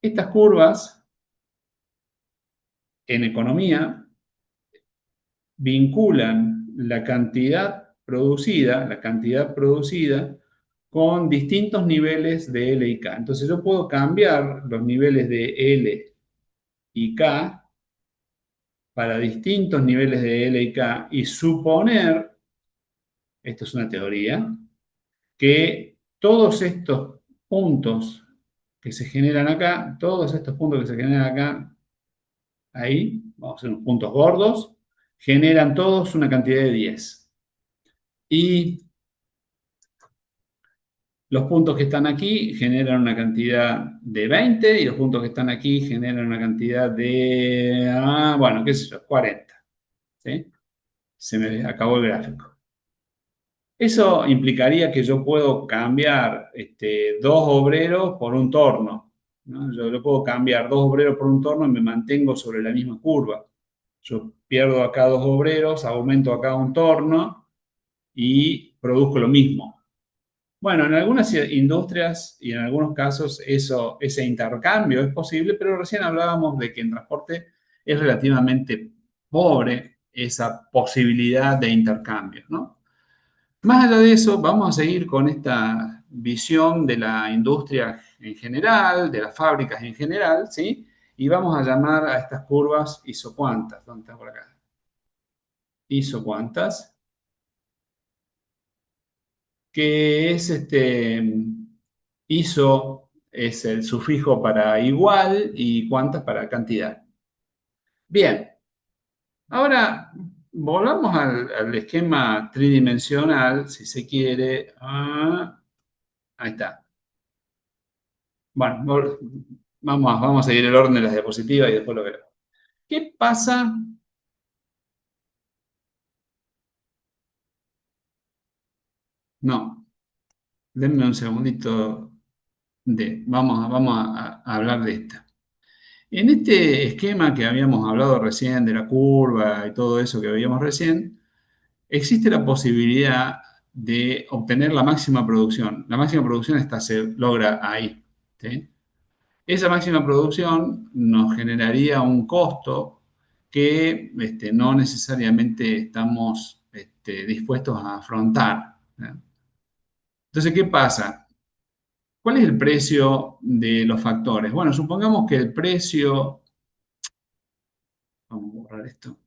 Estas curvas, en economía, vinculan la cantidad producida, con distintos niveles de L y K. Entonces yo puedo cambiar los niveles de L y K para distintos niveles de L y K y suponer, esto es una teoría, que todos estos puntos que se generan acá, todos estos puntos que se generan acá, ahí, vamos a hacer unos puntos gordos, generan todos una cantidad de 10. Y los puntos que están aquí generan una cantidad de 20 y los puntos que están aquí generan una cantidad de, bueno, qué sé yo, 40. ¿Sí? Se me acabó el gráfico. Eso implicaría que yo puedo cambiar dos obreros por un torno, ¿no? Yo lo puedo cambiar dos obreros por un torno y me mantengo sobre la misma curva. Yo pierdo acá dos obreros, aumento acá un torno y produzco lo mismo. Bueno, en algunas industrias y en algunos casos ese intercambio es posible, pero recién hablábamos de que en transporte es relativamente pobre esa posibilidad de intercambio, ¿no? Más allá de eso, vamos a seguir con esta visión de la industria en general, de las fábricas en general, ¿sí? Y vamos a llamar a estas curvas isocuantas. ¿Dónde está por acá? Isocuantas, que es iso es el sufijo para igual y cuantas para cantidad. Bien, ahora volvamos al esquema tridimensional, si se quiere. Ahí está. Bueno, vamos a seguir el orden de las diapositivas y después lo veremos. ¿Qué pasa? No, denme un segundito vamos a hablar de esta. En este esquema que habíamos hablado recién, de la curva y todo eso que veíamos recién, existe la posibilidad de obtener la máxima producción. La máxima producción se logra ahí, ¿sí? Esa máxima producción nos generaría un costo que no necesariamente estamos dispuestos a afrontar, ¿no? Entonces, ¿qué pasa? ¿Cuál es el precio de los factores? Bueno, supongamos que el precio Vamos a borrar esto.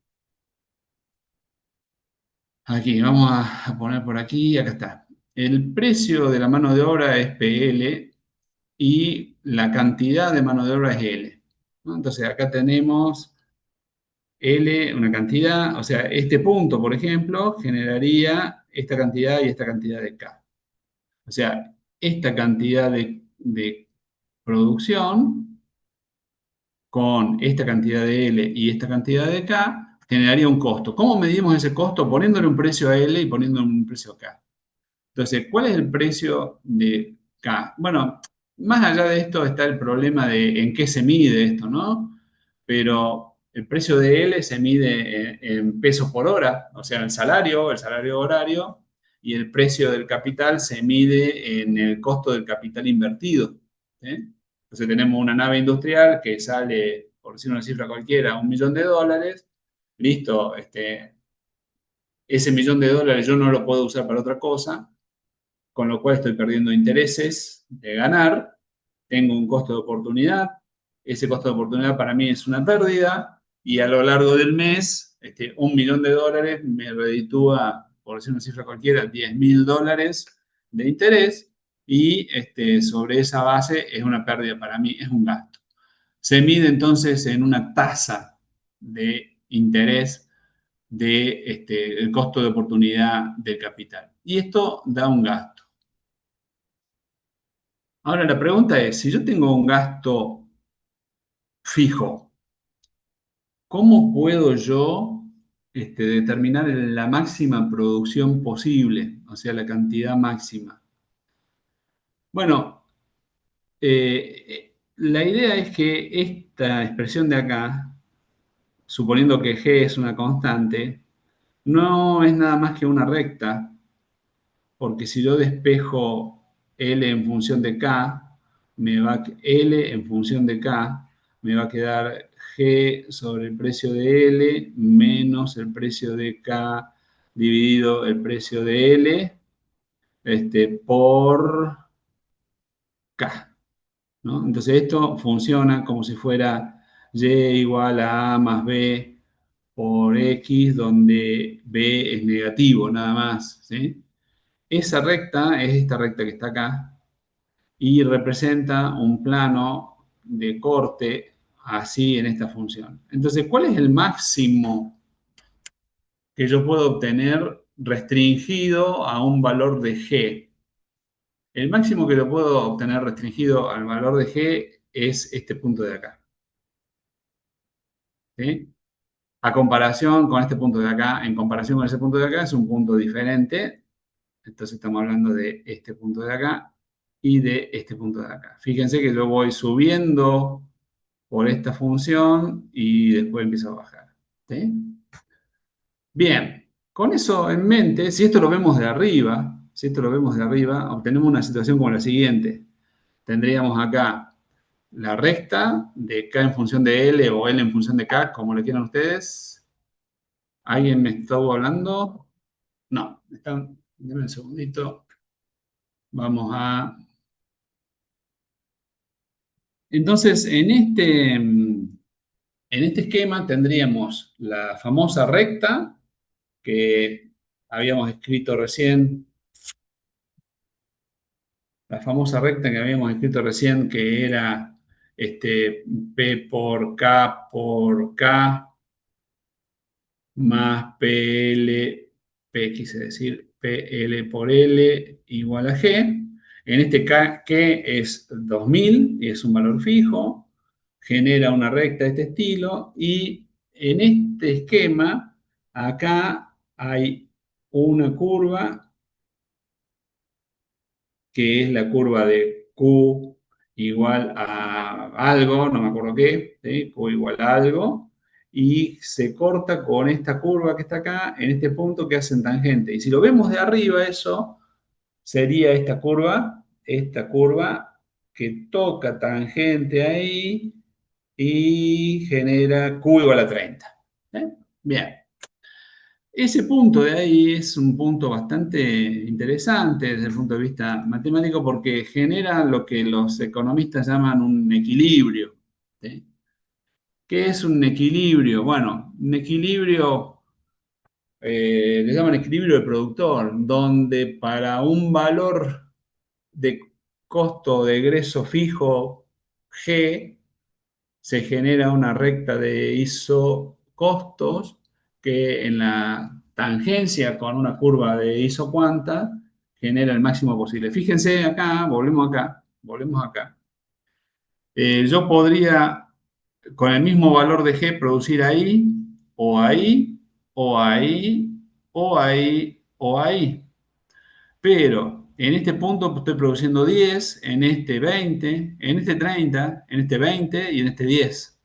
Aquí, vamos a poner por aquí, acá está. El precio de la mano de obra es PL y la cantidad de mano de obra es L, ¿no? Entonces acá tenemos L, una cantidad, o sea, este punto, por ejemplo, generaría esta cantidad y esta cantidad de K. O sea, esta cantidad de producción con esta cantidad de L y esta cantidad de K generaría un costo. ¿Cómo medimos ese costo? Poniéndole un precio a L y poniéndole un precio a K. Entonces, ¿cuál es el precio de K? Bueno, más allá de esto está el problema de en qué se mide esto, ¿no? Pero el precio de L se mide en pesos por hora, o sea, el salario horario, y el precio del capital se mide en el costo del capital invertido. ¿Sí? Entonces tenemos una nave industrial que sale, por decir una cifra cualquiera, $1.000.000. Listo, ese $1.000.000 yo no lo puedo usar para otra cosa, con lo cual estoy perdiendo intereses de ganar, tengo un costo de oportunidad, ese costo de oportunidad para mí es una pérdida y a lo largo del mes, $1.000.000 me reditúa, por decir una cifra cualquiera, $10.000 de interés y sobre esa base es una pérdida para mí, es un gasto. Se mide entonces en una tasa de interés el costo de oportunidad del capital. Y esto da un gasto. Ahora la pregunta es, si yo tengo un gasto fijo, ¿cómo puedo yo determinar la máxima producción posible? O sea, la cantidad máxima. Bueno, la idea es que esta expresión de acá, suponiendo que G es una constante, no es nada más que una recta, porque si yo despejo L en función de K, L en función de K, me va a quedar G sobre el precio de L menos el precio de K dividido el precio de L por K, ¿no? Entonces esto funciona como si fuera Y igual a más B por X, donde B es negativo nada más, ¿sí? Esa recta es esta recta que está acá y representa un plano de corte así en esta función. Entonces, ¿cuál es el máximo que yo puedo obtener restringido a un valor de G? El máximo que lo puedo obtener restringido al valor de G es este punto de acá. ¿Sí? A comparación con este punto de acá, en comparación con ese punto de acá, es un punto diferente. Entonces estamos hablando de este punto de acá y de este punto de acá. Fíjense que yo voy subiendo por esta función y después empiezo a bajar. ¿Sí? Bien, con eso en mente, si esto lo vemos de arriba, obtenemos una situación como la siguiente. Tendríamos acá la recta de K en función de L o L en función de K, como le quieran ustedes. ¿Alguien me estuvo hablando? No, denme un segundito. Vamos a... Entonces, en este esquema tendríamos la famosa recta que habíamos escrito recién, que era P por K más P quise decir, PL por L igual a G. En este K, que es 2000 y es un valor fijo, genera una recta de este estilo y en este esquema, acá hay una curva que es la curva de Q igual a algo, no me acuerdo qué, ¿sí? Q igual a algo, y se corta con esta curva que está acá, en este punto que hacen tangente. Y si lo vemos de arriba, eso sería esta curva que toca tangente ahí y genera Q igual a 30. ¿Eh? Bien. Ese punto de ahí es un punto bastante interesante desde el punto de vista matemático porque genera lo que los economistas llaman un equilibrio. ¿Sí? ¿Qué es un equilibrio? Bueno, un equilibrio le llaman equilibrio de productor, donde para un valor de costo de egreso fijo G se genera una recta de isocostos que en la tangencia con una curva de isocuanta genera el máximo posible. Fíjense acá, volvemos acá. Yo podría, con el mismo valor de G, producir ahí, o ahí, o ahí, o ahí, o ahí. Pero en este punto estoy produciendo 10, en este 20, en este 30, en este 20 y en este 10.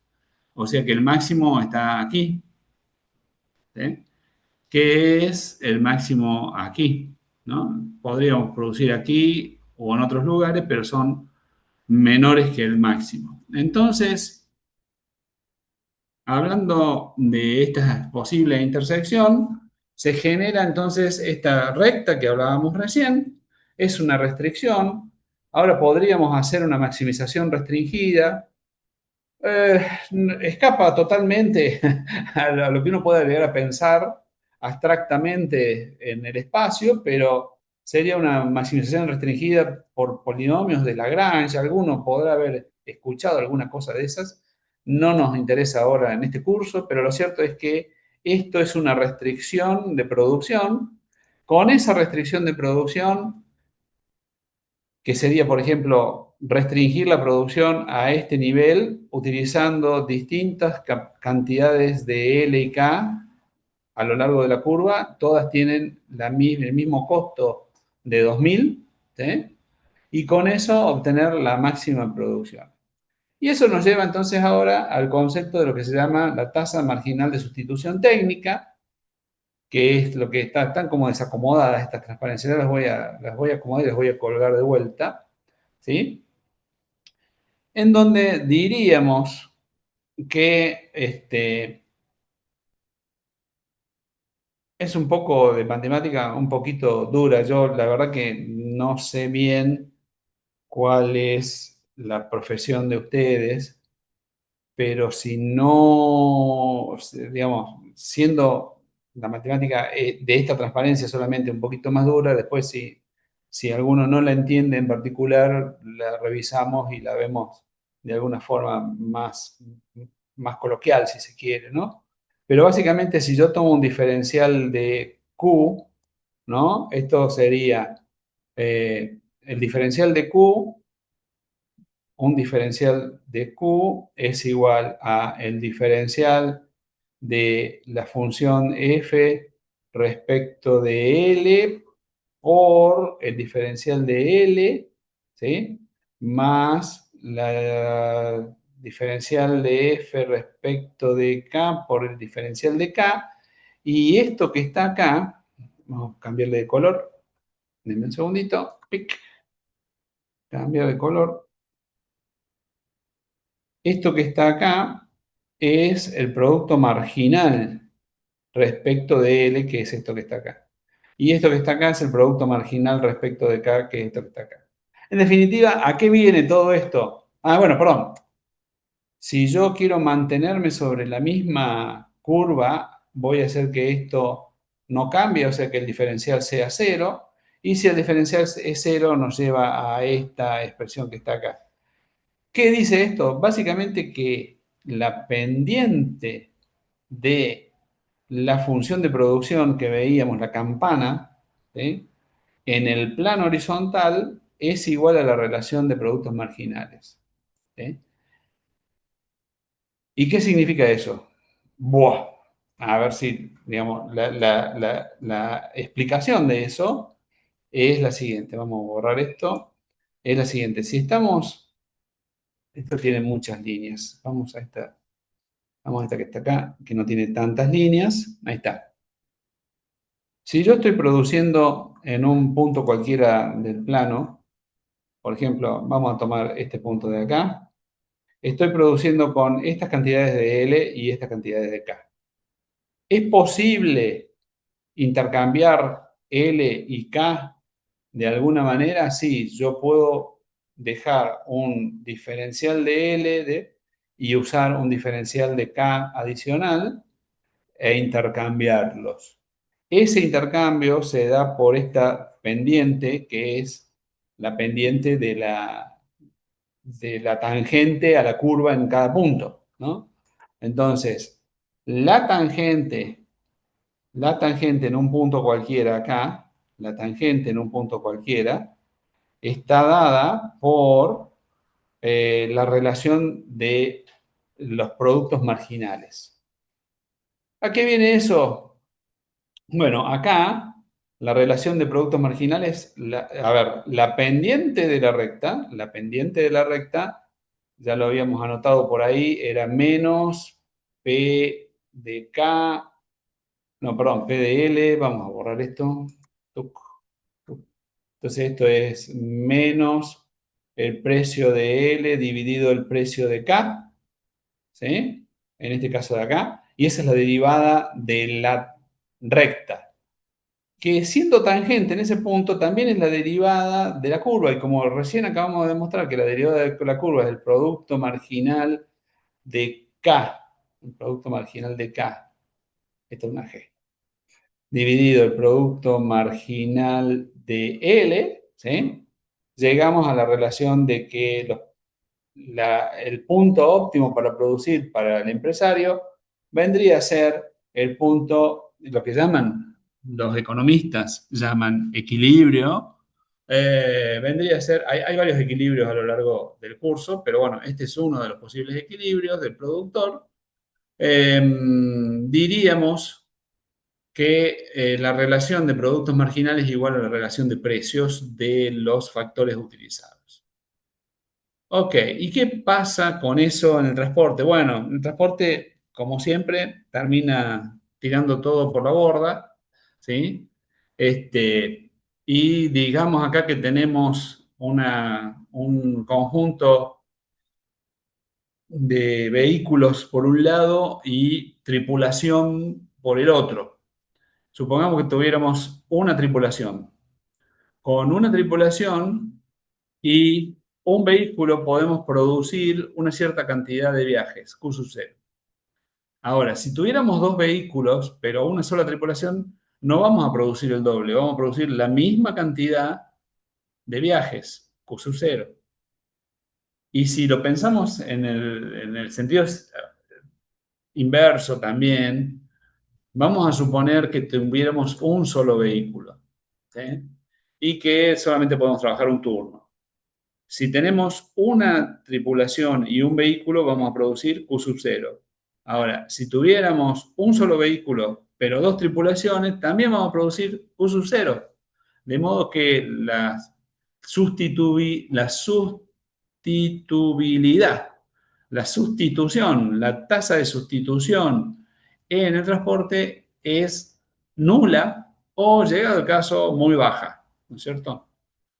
O sea que el máximo está aquí, ¿sí? ¿Qué es el máximo aquí? ¿No? Podríamos producir aquí o en otros lugares, pero son menores que el máximo. Entonces, hablando de esta posible intersección, se genera entonces esta recta que hablábamos recién, es una restricción. Ahora podríamos hacer una maximización restringida. Eh, Escapa totalmente a lo que uno puede llegar a pensar abstractamente en el espacio, pero sería una maximización restringida por polinomios de Lagrange. Alguno podrá haber escuchado alguna cosa de esas. No nos interesa ahora en este curso, pero lo cierto es que esto es una restricción de producción. Con esa restricción de producción, que sería, por ejemplo, restringir la producción a este nivel utilizando distintas cantidades de L y K a lo largo de la curva, todas tienen el mismo costo de 2000, ¿sí? Y con eso obtener la máxima producción. Y eso nos lleva entonces ahora al concepto de lo que se llama la tasa marginal de sustitución técnica, que es lo que están como desacomodadas estas transparencias. Las voy a acomodar y las voy a colgar de vuelta, ¿sí? En donde diríamos que es un poco de matemática un poquito dura. Yo la verdad que no sé bien cuál es la profesión de ustedes, pero si no, digamos, siendo la matemática de esta transparencia solamente un poquito más dura, después si alguno no la entiende en particular, la revisamos y la vemos de alguna forma más coloquial, si se quiere, ¿no? Pero básicamente si yo tomo un diferencial de Q, ¿no? Esto sería el diferencial de Q. Un diferencial de Q es igual a el diferencial de la función f respecto de L por el diferencial de L, ¿sí? Más la diferencial de f respecto de K por el diferencial de K. Y esto que está acá, vamos a cambiarle de color, denme un segundito, pic, cambiar de color. Esto que está acá es el producto marginal respecto de L, que es esto que está acá. Y esto que está acá es el producto marginal respecto de K, que es esto que está acá. En definitiva, ¿a qué viene todo esto? Ah, bueno, perdón. Si yo quiero mantenerme sobre la misma curva, voy a hacer que esto no cambie, o sea que el diferencial sea cero. Y si el diferencial es cero, nos lleva a esta expresión que está acá. ¿Qué dice esto? Básicamente que la pendiente de la función de producción que veíamos, la campana, ¿sí? En el plano horizontal es igual a la relación de productos marginales, ¿sí? ¿Y qué significa eso? Buah. A ver si, digamos, la explicación de eso es la siguiente. Vamos a borrar esto. Es la siguiente. Si estamos, esto tiene muchas líneas. Vamos a esta que está acá, que no tiene tantas líneas. Ahí está. Si yo estoy produciendo en un punto cualquiera del plano, por ejemplo, vamos a tomar este punto de acá, estoy produciendo con estas cantidades de L y estas cantidades de K. ¿Es posible intercambiar L y K de alguna manera? Sí, yo puedo dejar un diferencial de L y usar un diferencial de K adicional e intercambiarlos. Ese intercambio se da por esta pendiente, que es la pendiente de la tangente a la curva en cada punto, ¿no? Entonces, la tangente, la tangente en un punto cualquiera acá, la tangente en un punto cualquiera, está dada por la relación de los productos marginales. ¿A qué viene eso? Bueno, acá la relación de productos marginales, a ver, la pendiente de la recta, ya lo habíamos anotado por ahí, era menos P de K, no, perdón, P de L, vamos a borrar esto. Tuc, tuc. Entonces esto es menos el precio de L dividido el precio de K, ¿sí? En este caso de acá, y esa es la derivada de la recta, que siendo tangente en ese punto también es la derivada de la curva, y como recién acabamos de demostrar que la derivada de la curva es el producto marginal de K, el producto marginal de K, esto es una G, dividido el producto marginal de L, ¿sí? Llegamos a la relación de que el punto óptimo para producir para el empresario vendría a ser el punto, lo que los economistas llaman equilibrio. Vendría a ser, hay varios equilibrios a lo largo del curso, pero bueno, este es uno de los posibles equilibrios del productor. Diríamos que la relación de productos marginales es igual a la relación de precios de los factores utilizados. Ok, ¿y qué pasa con eso en el transporte? Bueno, el transporte, como siempre, termina tirando todo por la borda, ¿sí? Y digamos acá que tenemos un conjunto de vehículos por un lado y tripulación por el otro. Supongamos que tuviéramos una tripulación. Con una tripulación y un vehículo podemos producir una cierta cantidad de viajes, Q sub 0. Ahora, si tuviéramos dos vehículos, pero una sola tripulación, no vamos a producir el doble, vamos a producir la misma cantidad de viajes, Q sub 0. Y si lo pensamos en el sentido inverso también, vamos a suponer que tuviéramos un solo vehículo, ¿sí? Y que solamente podemos trabajar un turno. Si tenemos una tripulación y un vehículo, vamos a producir Q sub 0. Ahora, si tuviéramos un solo vehículo, pero dos tripulaciones, también vamos a producir Q sub 0. De modo que la sustituibilidad, la sustitución, la tasa de sustitución en el transporte es nula o, llegado el caso, muy baja, ¿no es cierto?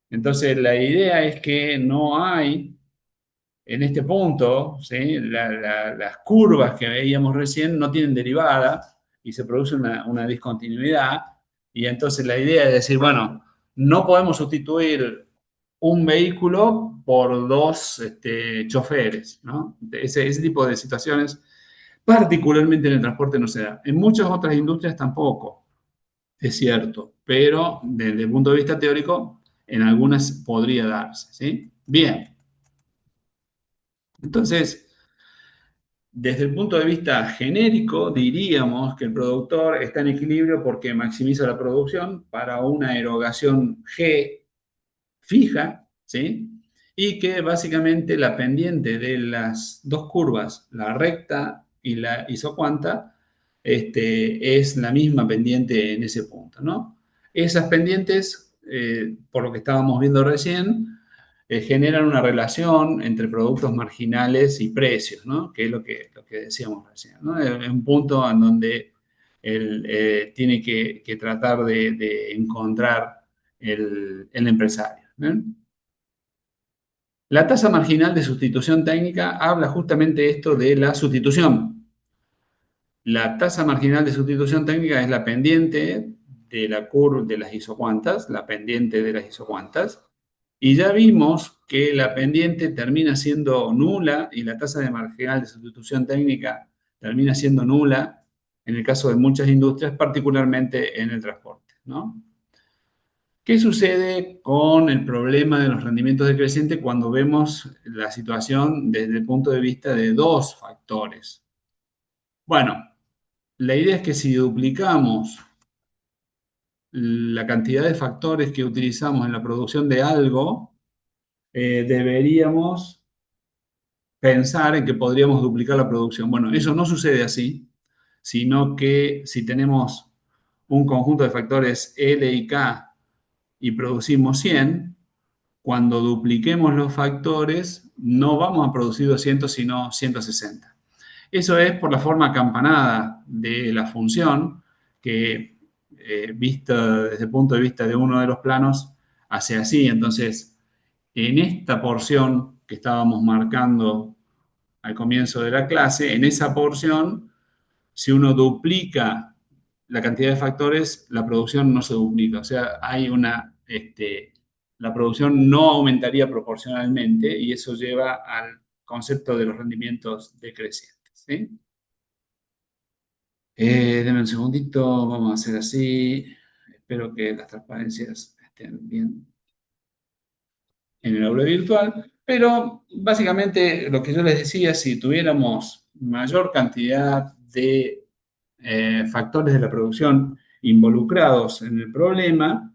Entonces, la idea es que no hay, en este punto, ¿sí? Las curvas que veíamos recién no tienen derivada y se produce una discontinuidad. Y entonces la idea es decir, bueno, no podemos sustituir un vehículo por dos choferes, ¿no? Ese tipo de situaciones, particularmente en el transporte, no se da. En muchas otras industrias tampoco. Es cierto, pero desde el punto de vista teórico, en algunas podría darse, ¿sí? Bien, entonces, desde el punto de vista genérico, diríamos que el productor está en equilibrio porque maximiza la producción para una erogación G fija, ¿sí? Y que básicamente la pendiente de las dos curvas, la recta y la isocuanta, es la misma pendiente en ese punto, ¿no? Esas pendientes, por lo que estábamos viendo recién, generan una relación entre productos marginales y precios, ¿no? Que es lo que decíamos recién, ¿no? Es un punto en donde él tiene que tratar de encontrar el empresario. ¿Ven? La tasa marginal de sustitución técnica habla justamente esto de la sustitución. La tasa marginal de sustitución técnica es la pendiente de la curva de las isocuantas, la pendiente de las isocuantas, Y ya vimos que la pendiente termina siendo nula y la tasa de marginal de sustitución técnica termina siendo nula en el caso de muchas industrias, particularmente en el transporte, ¿no? ¿Qué sucede con el problema de los rendimientos decrecientes cuando vemos la situación desde el punto de vista de dos factores? Bueno, la idea es que si duplicamos la cantidad de factores que utilizamos en la producción de algo, deberíamos pensar en que podríamos duplicar la producción. Bueno, eso no sucede así, sino que si tenemos un conjunto de factores L y K y producimos 100, cuando dupliquemos los factores no vamos a producir 200, sino 160. Eso es por la forma acampanada de la función que, vista desde el punto de vista de uno de los planos, hace así. Entonces, en esta porción que estábamos marcando al comienzo de la clase, en esa porción, si uno duplica la cantidad de factores, la producción no se duplica. O sea, la producción no aumentaría proporcionalmente y eso lleva al concepto de los rendimientos decrecientes, ¿sí? Denme un segundito, vamos a hacer así. Espero que las transparencias estén bien en el aula virtual, pero básicamente lo que yo les decía, si tuviéramos mayor cantidad de factores de la producción involucrados en el problema,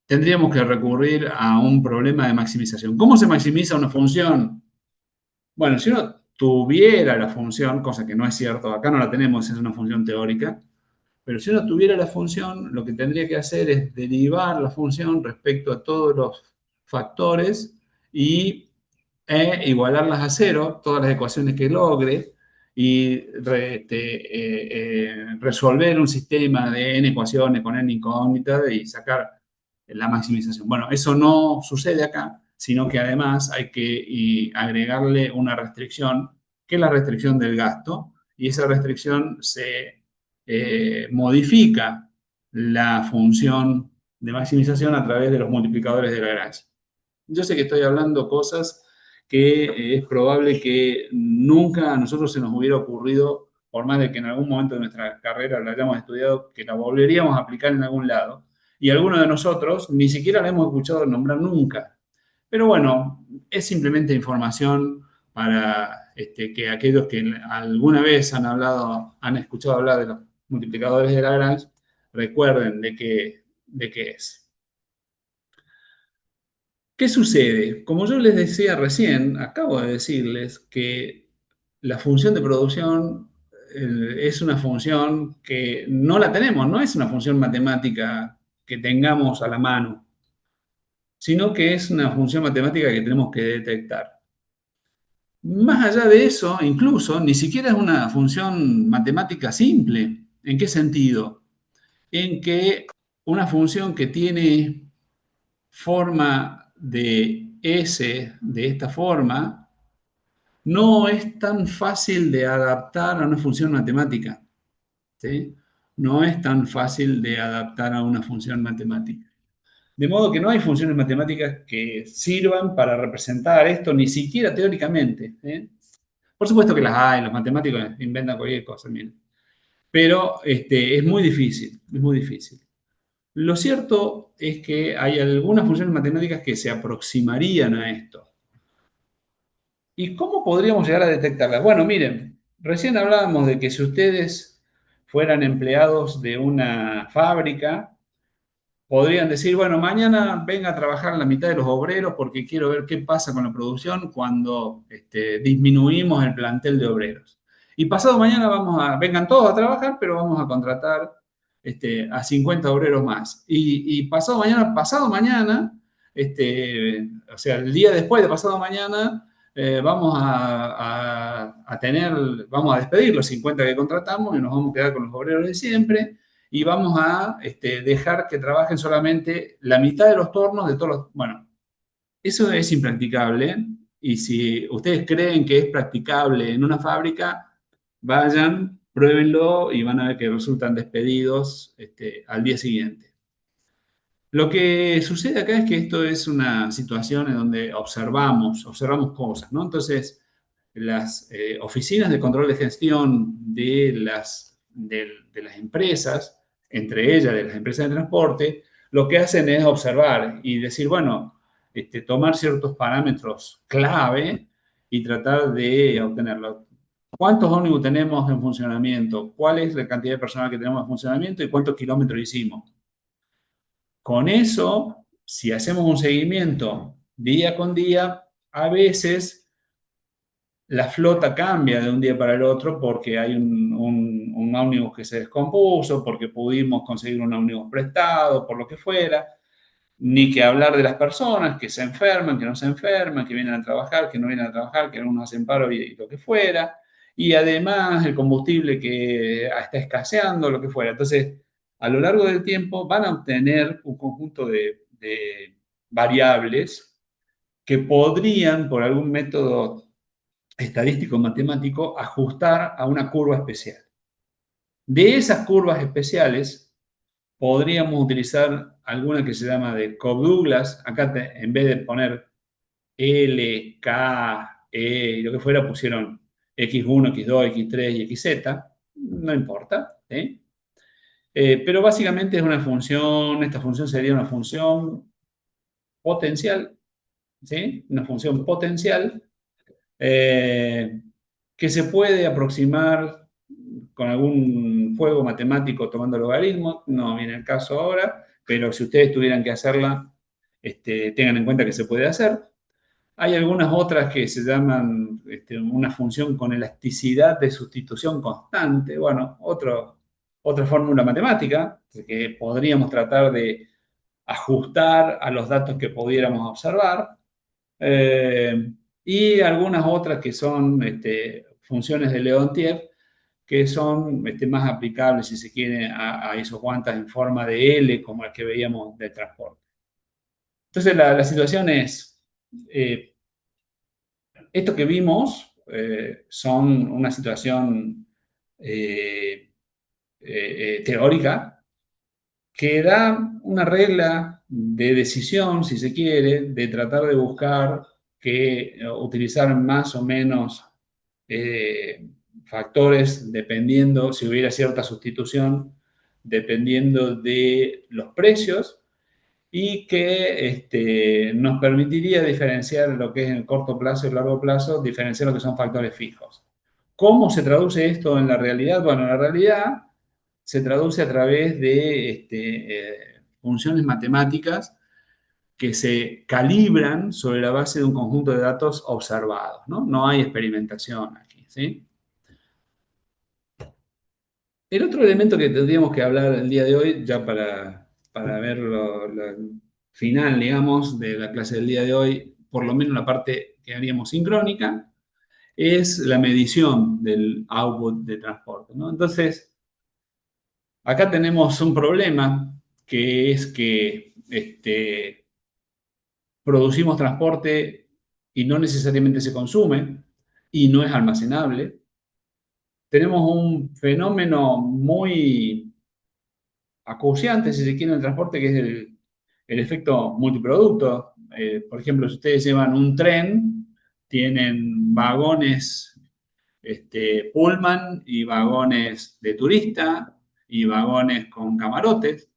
tendríamos que recurrir a un problema de maximización. ¿Cómo se maximiza una función? Bueno, si uno tuviera la función, cosa que no es cierto, acá no la tenemos, es una función teórica, pero si uno tuviera la función, lo que tendría que hacer es derivar la función respecto a todos los factores y igualarlas a cero, todas las ecuaciones que logre, y resolver un sistema de n ecuaciones con n incógnitas y sacar la maximización. Bueno, eso no sucede acá, sino que además hay que agregarle una restricción, que es la restricción del gasto, y esa restricción se modifica la función de maximización a través de los multiplicadores de Lagrange. Yo sé que estoy hablando cosas que es probable que nunca a nosotros se nos hubiera ocurrido, por más de que en algún momento de nuestra carrera la hayamos estudiado, que la volveríamos a aplicar en algún lado. Y algunos de nosotros ni siquiera la hemos escuchado nombrar nunca. Pero bueno, es simplemente información para que aquellos que alguna vez han escuchado hablar de los multiplicadores de Lagrange, recuerden de qué es. ¿Qué sucede? Como yo les decía recién, acabo de decirles que la función de producción es una función que no la tenemos, no es una función matemática que tengamos a la mano, sino que es una función matemática que tenemos que detectar. Más allá de eso, incluso, ni siquiera es una función matemática simple. ¿En qué sentido? En que una función que tiene forma de S de esta forma no es tan fácil de adaptar a una función matemática, ¿sí? No es tan fácil de adaptar a una función matemática. De modo que no hay funciones matemáticas que sirvan para representar esto, ni siquiera teóricamente, ¿eh? Por supuesto que las hay, los matemáticos inventan cualquier cosa, miren. Pero es muy difícil, es muy difícil. Lo cierto es que hay algunas funciones matemáticas que se aproximarían a esto. ¿Y cómo podríamos llegar a detectarlas? Bueno, miren, recién hablábamos de que si ustedes fueran empleados de una fábrica, podrían decir, bueno, mañana venga a trabajar la mitad de los obreros porque quiero ver qué pasa con la producción cuando disminuimos el plantel de obreros. Y pasado mañana vengan todos a trabajar, pero vamos a contratar a 50 obreros más. Y pasado mañana, o sea, el día después de pasado mañana, vamos a despedir los 50 que contratamos y nos vamos a quedar con los obreros de siempre y vamos a dejar que trabajen solamente la mitad de los turnos de todos los... Bueno, eso es impracticable y si ustedes creen que es practicable en una fábrica, vayan, pruébenlo y van a ver que resultan despedidos al día siguiente. Lo que sucede acá es que esto es una situación en donde observamos cosas, ¿no? Entonces, las oficinas de control de gestión de las empresas, entre ellas de las empresas de transporte, lo que hacen es observar y decir, bueno, tomar ciertos parámetros clave y tratar de obtenerlo. ¿Cuántos ómnibus tenemos en funcionamiento? ¿Cuál es la cantidad de personal que tenemos en funcionamiento y cuántos kilómetros hicimos? Con eso, si hacemos un seguimiento día con día, a veces la flota cambia de un día para el otro porque hay un ómnibus que se descompuso, porque pudimos conseguir un ómnibus prestado, por lo que fuera. Ni que hablar de las personas que se enferman, que no se enferman, que vienen a trabajar, que no vienen a trabajar, que algunos hacen paro y lo que fuera. Y además el combustible que está escaseando, lo que fuera. Entonces, a lo largo del tiempo van a obtener un conjunto de variables que podrían, por algún método estadístico matemático, ajustar a una curva especial. De esas curvas especiales, podríamos utilizar alguna que se llama de Cobb-Douglas. Acá en vez de poner L, K, E y lo que fuera, pusieron X1, X2, X3 y XZ. No importa. ¿Sí? Pero básicamente es una función, esta función sería una función potencial, ¿sí? Una función potencial eh, que se puede aproximar con algún juego matemático tomando logaritmos, no viene el caso ahora, pero si ustedes tuvieran que hacerla, tengan en cuenta que se puede hacer. Hay algunas otras que se llaman una función con elasticidad de sustitución constante, bueno, otra fórmula matemática que podríamos tratar de ajustar a los datos que pudiéramos observar. Eh, y algunas otras que son funciones de Leontief, que son más aplicables, si se quiere, a isocuantas en forma de L, como el que veíamos del transporte. Entonces, la situación es, eh, esto que vimos son una situación eh, teórica que da una regla de decisión, si se quiere, de tratar de buscar que utilizar más o menos factores dependiendo, si hubiera cierta sustitución, dependiendo de los precios y que nos permitiría diferenciar lo que es en el corto plazo y el largo plazo, diferenciar lo que son factores fijos. ¿Cómo se traduce esto en la realidad? Bueno, en la realidad se traduce a través de funciones matemáticas que se calibran sobre la base de un conjunto de datos observados, ¿no? No hay experimentación aquí, ¿sí? El otro elemento que tendríamos que hablar el día de hoy, ya para ver lo final, digamos, de la clase del día de hoy, por lo menos la parte que haríamos sincrónica, es la medición del output de transporte, ¿no? Entonces, acá tenemos un problema que es que producimos transporte y no necesariamente se consume y no es almacenable. Tenemos un fenómeno muy acuciante, si se quiere, en el transporte, que es el efecto multiproducto. Por ejemplo, si ustedes llevan un tren, tienen vagones pullman y vagones de turista y vagones con camarotes.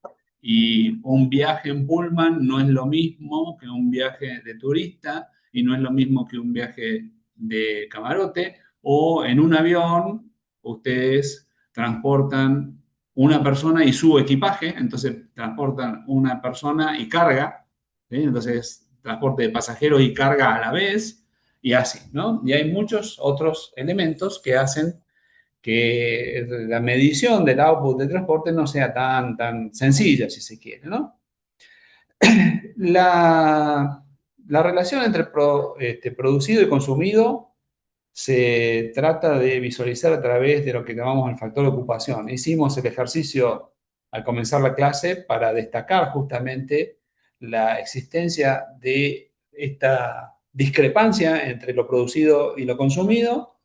Y un viaje en pullman no es lo mismo que un viaje de turista y no es lo mismo que un viaje de camarote. O en un avión ustedes transportan una persona y su equipaje, entonces transportan una persona y carga, ¿sí? Entonces transporte de pasajeros y carga a la vez y así, ¿no? Y hay muchos otros elementos que hacen que la medición del output de transporte no sea tan sencilla, si se quiere, ¿no? La, la relación entre producido y consumido se trata de visualizar a través de lo que llamamos el factor de ocupación. Hicimos el ejercicio al comenzar la clase para destacar justamente la existencia de esta discrepancia entre lo producido y lo consumido.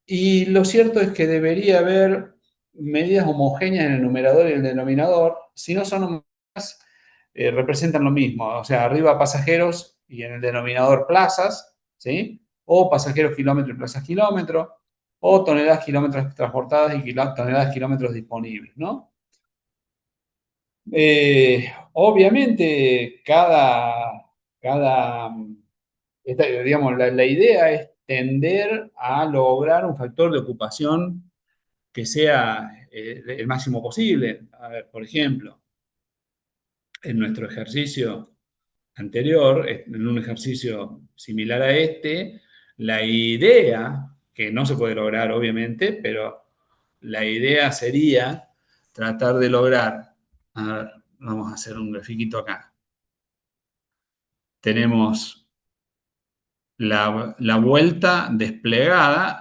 Y lo cierto es que debería haber medidas homogéneas en el numerador y el denominador. Si no son homogéneas, representan lo mismo. O sea, arriba pasajeros y en el denominador plazas, ¿sí? O pasajeros kilómetros y plazas kilómetros, o toneladas kilómetros transportadas y toneladas kilómetros disponibles, ¿no? Obviamente, digamos, la idea es tender a lograr un factor de ocupación que sea el máximo posible. A ver, por ejemplo, en nuestro ejercicio anterior, en un ejercicio similar a este, la idea, que no se puede lograr obviamente, pero la idea sería tratar de lograr, a ver, vamos a hacer un grafiquito acá. Tenemos la vuelta desplegada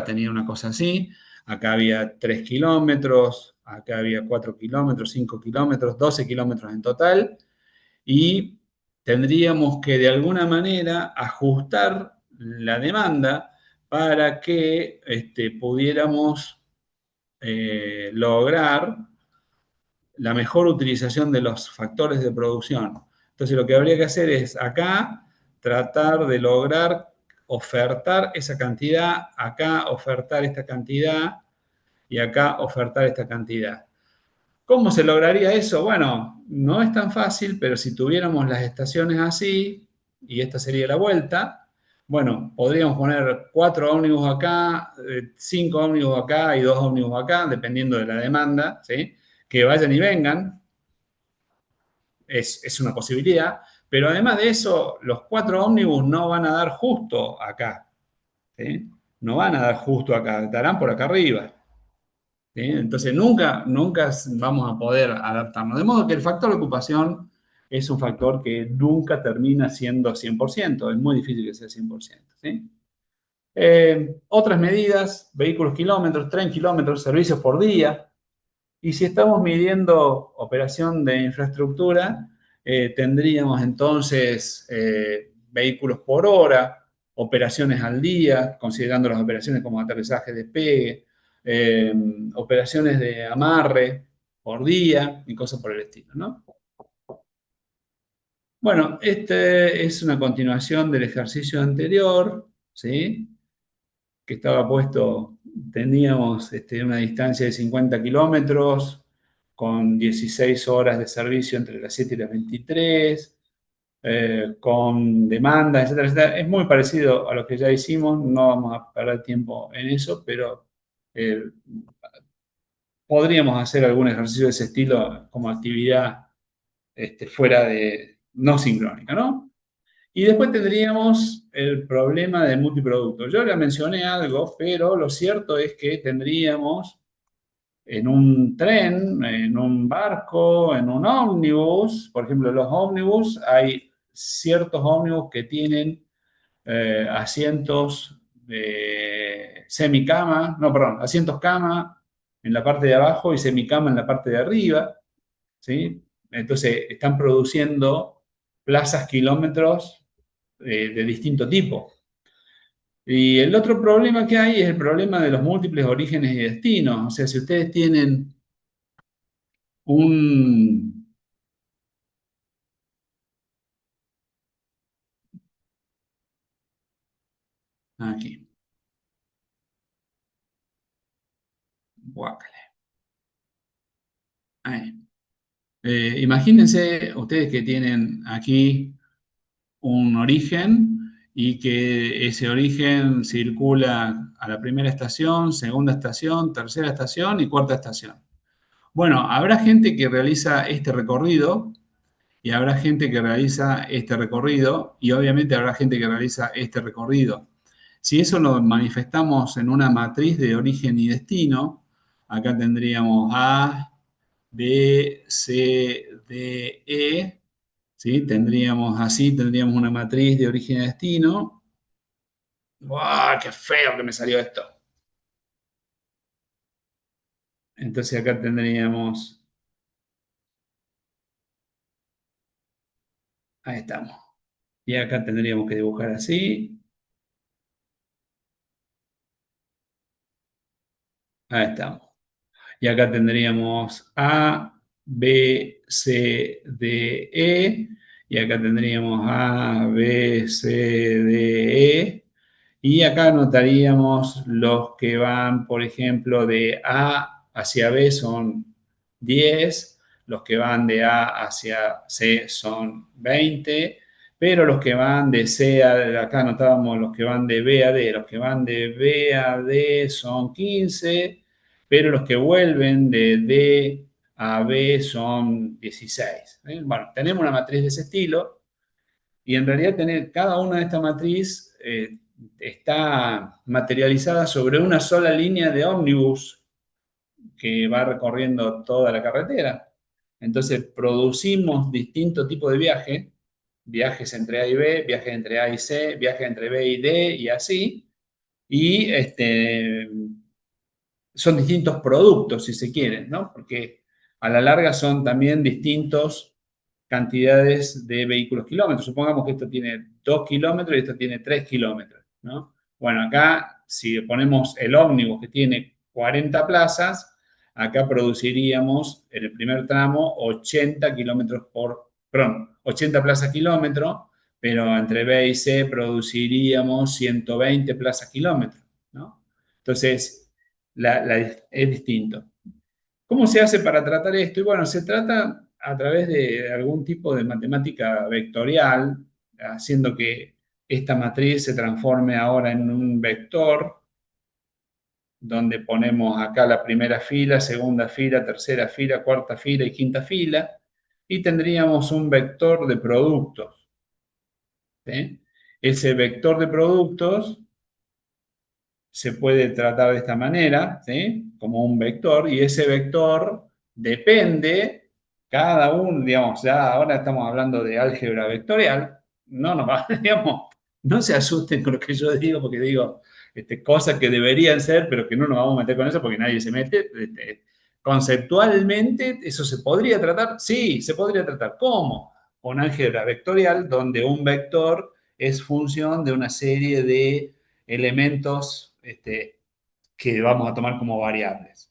tenía una cosa así, acá había 3 kilómetros, acá había 4 kilómetros, 5 kilómetros, 12 kilómetros en total, y tendríamos que de alguna manera ajustar la demanda para que pudiéramos lograr la mejor utilización de los factores de producción. Entonces lo que habría que hacer es acá tratar de lograr ofertar esa cantidad, acá ofertar esta cantidad y acá ofertar esta cantidad. ¿Cómo se lograría eso? Bueno, no es tan fácil, pero si tuviéramos las estaciones así, y esta sería la vuelta, bueno, podríamos poner 4 ómnibus acá, 5 ómnibus acá y 2 ómnibus acá, dependiendo de la demanda, ¿sí? Que vayan y vengan, es una posibilidad, pero además de eso, los 4 ómnibus no van a dar justo acá, ¿sí? No van a dar justo acá, estarán por acá arriba. ¿Sí? Entonces nunca vamos a poder adaptarnos. De modo que el factor de ocupación es un factor que nunca termina siendo 100%, es muy difícil que sea 100%. ¿Sí? Otras medidas, vehículos kilómetros, tren kilómetros, servicios por día. Y si estamos midiendo operación de infraestructura, tendríamos entonces vehículos por hora, operaciones al día, considerando las operaciones como aterrizaje, despegue, eh, operaciones de amarre por día y cosas por el estilo, ¿no? Bueno, este es una continuación del ejercicio anterior, ¿sí? Que estaba puesto, teníamos una distancia de 50 kilómetros con 16 horas de servicio entre las 7 y las 23, con demanda, etcétera, etcétera. Es muy parecido a lo que ya hicimos, no vamos a perder tiempo en eso, pero eh, podríamos hacer algún ejercicio de ese estilo como actividad fuera de no sincrónica, ¿no? Y después tendríamos el problema del multiproducto. Yo ya mencioné algo, pero lo cierto es que tendríamos en un tren, en un barco, en un ómnibus, por ejemplo, los ómnibus, hay ciertos ómnibus que tienen asientos de semicama, no, perdón, asientos cama en la parte de abajo y semicama en la parte de arriba, ¿sí? Entonces, están produciendo plazas kilómetros de distinto tipo. Y el otro problema que hay es el problema de los múltiples orígenes y destinos. O sea, si ustedes tienen un... Aquí, guácala. Ahí. Imagínense ustedes que tienen aquí un origen y que ese origen circula a la primera estación, segunda estación, tercera estación y cuarta estación. Bueno, habrá gente que realiza este recorrido y habrá gente que realiza este recorrido y obviamente habrá gente que realiza este recorrido. Si eso lo manifestamos en una matriz de origen y destino, acá tendríamos A, B, C, D, E, ¿sí? Tendríamos una matriz de origen y destino. ¡Wow! ¡Qué feo que me salió esto! Entonces acá tendríamos, ahí estamos. Y acá tendríamos que dibujar así, ahí estamos. y acá tendríamos A, B, C, D, E, y acá tendríamos A, B, C, D, E, y acá anotaríamos los que van, por ejemplo, de A hacia B son 10, los que van de A hacia C son 20, pero los que van de C a, acá anotábamos los que van de B a D, los que van de B a D son 15, pero los que vuelven de D a B son 16. ¿Eh? Bueno, tenemos una matriz de ese estilo y en realidad tener cada una de estas matriz está materializada sobre una sola línea de ómnibus que va recorriendo toda la carretera. Entonces producimos distintos tipos de viajes, viajes entre A y B, viajes entre A y C, viajes entre B y D y así, y son distintos productos, si se quiere, ¿no? Porque a la larga son también distintos cantidades de vehículos kilómetros. Supongamos que esto tiene 2 kilómetros y esto tiene 3 kilómetros, ¿no? Bueno, acá, si ponemos el ómnibus que tiene 40 plazas, acá produciríamos en el primer tramo 80 kilómetros perdón, 80 plazas kilómetro, pero entre B y C produciríamos 120 plazas kilómetros, ¿no? Entonces, es distinto. ¿Cómo se hace para tratar esto? Y bueno, se trata a través de algún tipo de matemática vectorial, haciendo que esta matriz se transforme ahora en un vector, donde ponemos acá la primera fila, segunda fila, tercera fila, cuarta fila y quinta fila, y tendríamos un vector de productos. ¿Sí? Ese vector de productos se puede tratar de esta manera, ¿sí? Como un vector, y ese vector depende, cada uno, digamos, ya ahora estamos hablando de álgebra vectorial, no nos va, digamos, no se asusten con lo que yo digo, porque digo cosas que deberían ser, pero que no nos vamos a meter con eso porque nadie se mete. Conceptualmente, ¿eso se podría tratar? Sí, se podría tratar. ¿Cómo? Con álgebra vectorial, donde un vector es función de una serie de elementos que vamos a tomar como variables.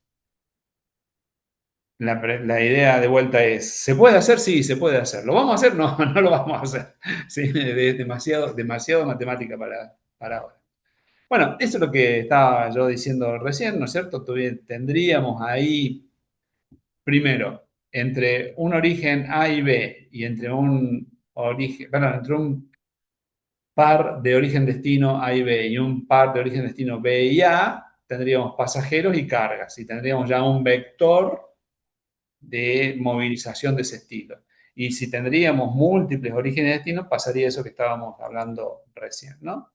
La idea de vuelta es, ¿se puede hacer? Sí, se puede hacer. ¿Lo vamos a hacer? No, no lo vamos a hacer. Sí, es demasiado matemática para ahora. Bueno, eso es lo que estaba yo diciendo recién, ¿no es cierto? Tendríamos ahí, primero, entre un origen A y B y entre un origen, perdón, entre un par de origen-destino A y B y un par de origen-destino B y A, tendríamos pasajeros y cargas y tendríamos ya un vector de movilización de ese estilo. Y si tendríamos múltiples orígenes-destinos, pasaría eso que estábamos hablando recién, ¿no?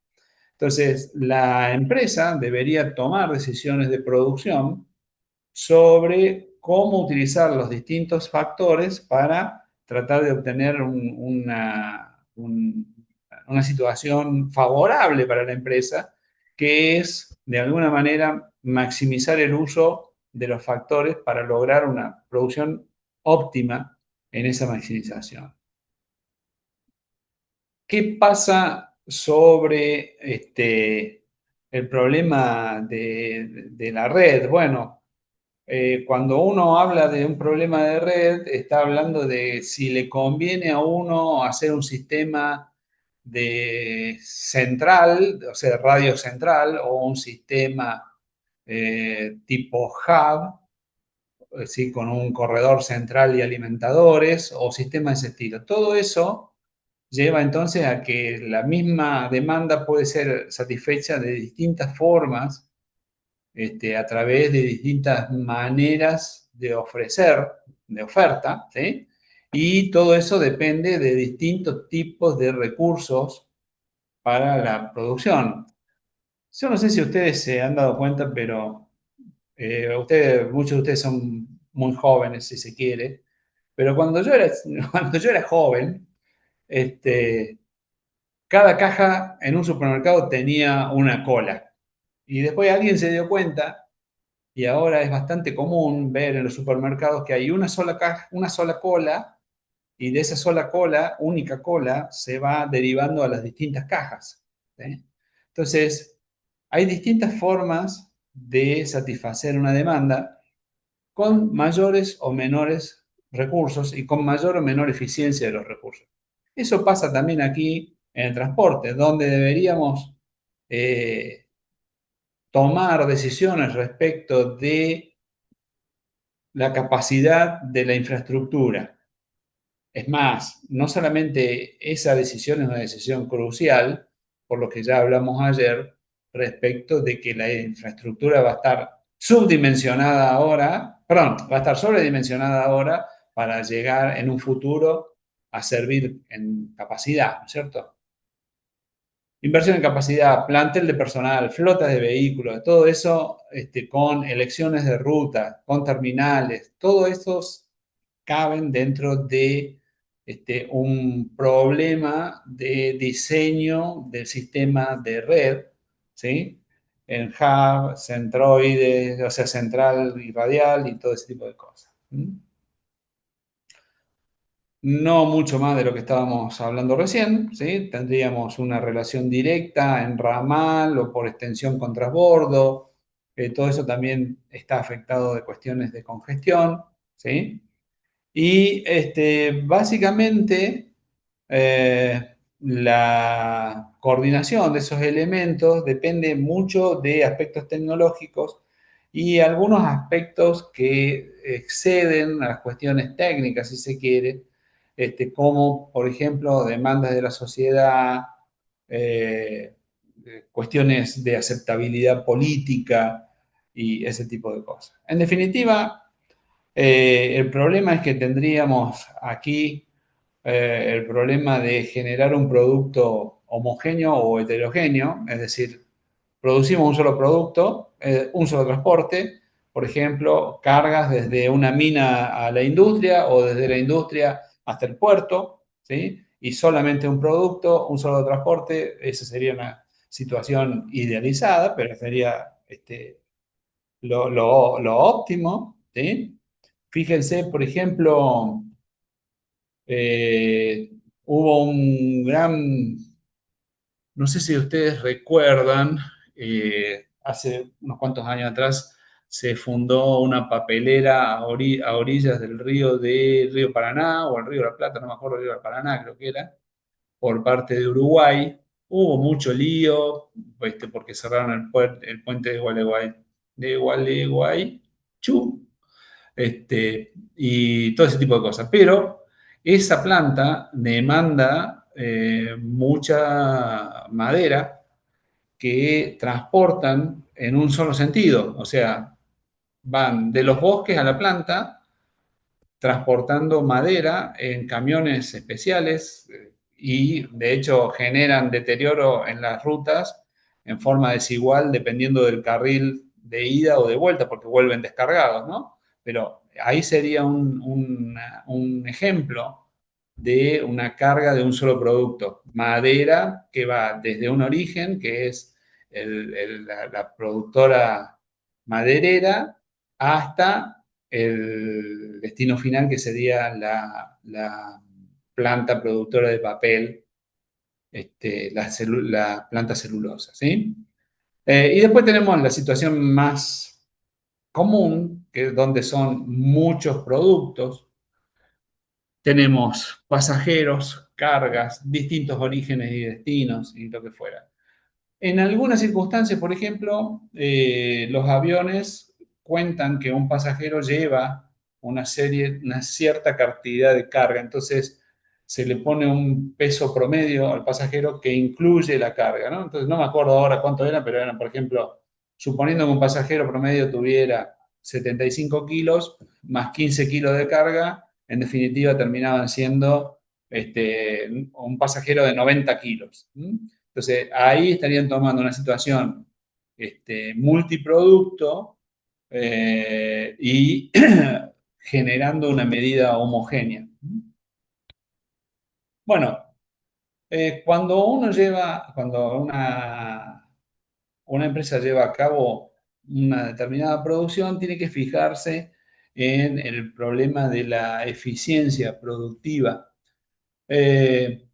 Entonces, la empresa debería tomar decisiones de producción sobre cómo utilizar los distintos factores para tratar de obtener una situación favorable para la empresa, que es, de alguna manera, maximizar el uso de los factores para lograr una producción óptima en esa maximización. ¿Qué pasa sobre el problema de la red? Bueno, cuando uno habla de un problema de red, está hablando de si le conviene a uno hacer un sistema de central, o sea, radio central, o un sistema tipo hub, ¿sí? Con un corredor central y alimentadores, o sistema de ese estilo. Todo eso lleva entonces a que la misma demanda puede ser satisfecha de distintas formas, a través de distintas maneras de ofrecer, de oferta, ¿sí? Y todo eso depende de distintos tipos de recursos para la producción. Yo no sé si ustedes se han dado cuenta, pero muchos de ustedes son muy jóvenes, si se quiere, pero cuando yo era joven, cada caja en un supermercado tenía una cola. Y después alguien se dio cuenta, y ahora es bastante común ver en los supermercados que hay una sola caja, una sola cola, y de esa sola cola, única cola, se va derivando a las distintas cajas, ¿sí? Entonces, hay distintas formas de satisfacer una demanda con mayores o menores recursos y con mayor o menor eficiencia de los recursos. Eso pasa también aquí en el transporte, donde deberíamos tomar decisiones respecto de la capacidad de la infraestructura. Es más, no solamente esa decisión es una decisión crucial, por lo que ya hablamos ayer, respecto de que la infraestructura va a estar subdimensionada ahora, perdón, va a estar sobredimensionada ahora para llegar en un futuro a servir en capacidad, ¿no es cierto? Inversión en capacidad, plantel de personal, flotas de vehículos, todo eso con elecciones de ruta, con terminales, todo eso caben dentro de un problema de diseño del sistema de red, ¿sí? En hub, centroide, o sea, central y radial y todo ese tipo de cosas. No mucho más de lo que estábamos hablando recién, ¿sí? Tendríamos una relación directa en ramal o por extensión con transbordo. Todo eso también está afectado de cuestiones de congestión, ¿sí? Y básicamente la coordinación de esos elementos depende mucho de aspectos tecnológicos y algunos aspectos que exceden a las cuestiones técnicas, si se quiere, como por ejemplo demandas de la sociedad, eh, cuestiones de aceptabilidad política y ese tipo de cosas. En definitiva, el problema es que tendríamos aquí el problema de generar un producto homogéneo o heterogéneo, es decir, producimos un solo producto, un solo transporte, por ejemplo, cargas desde una mina a la industria o desde la industria hasta el puerto, ¿sí? Y solamente un producto, un solo transporte, esa sería una situación idealizada, pero sería lo óptimo, ¿sí? Fíjense, por ejemplo, eh, hubo un gran, no sé si ustedes recuerdan, hace unos cuantos años atrás se fundó una papelera a orillas del río Paraná, o el río de la Plata, no me acuerdo, el río de Paraná creo que era, por parte de Uruguay. Hubo mucho lío, porque cerraron el puente de Gualeguaychú, y todo ese tipo de cosas. Pero esa planta demanda mucha madera que transportan en un solo sentido, o sea, van de los bosques a la planta transportando madera en camiones especiales y de hecho generan deterioro en las rutas en forma desigual dependiendo del carril de ida o de vuelta, porque vuelven descargados, ¿no? Pero ahí sería un ejemplo de una carga de un solo producto. Madera que va desde un origen, que es la productora maderera, hasta el destino final, que sería la planta productora de papel, la planta celulosa, ¿sí? Y después tenemos la situación más común, que es donde son muchos productos. Tenemos pasajeros, cargas, distintos orígenes y destinos y lo que fuera. En algunas circunstancias, por ejemplo, los aviones cuentan que un pasajero lleva una cierta cantidad de carga, entonces se le pone un peso promedio al pasajero que incluye la carga, ¿no? Entonces no me acuerdo ahora cuánto era, pero eran, por ejemplo, suponiendo que un pasajero promedio tuviera 75 kilos más 15 kilos de carga, en definitiva terminaban siendo un pasajero de 90 kilos. Entonces, ahí estarían tomando una situación multiproducto y generando una medida homogénea. Bueno, cuando una empresa lleva a cabo una determinada producción, tiene que fijarse en el problema de la eficiencia productiva. Eh,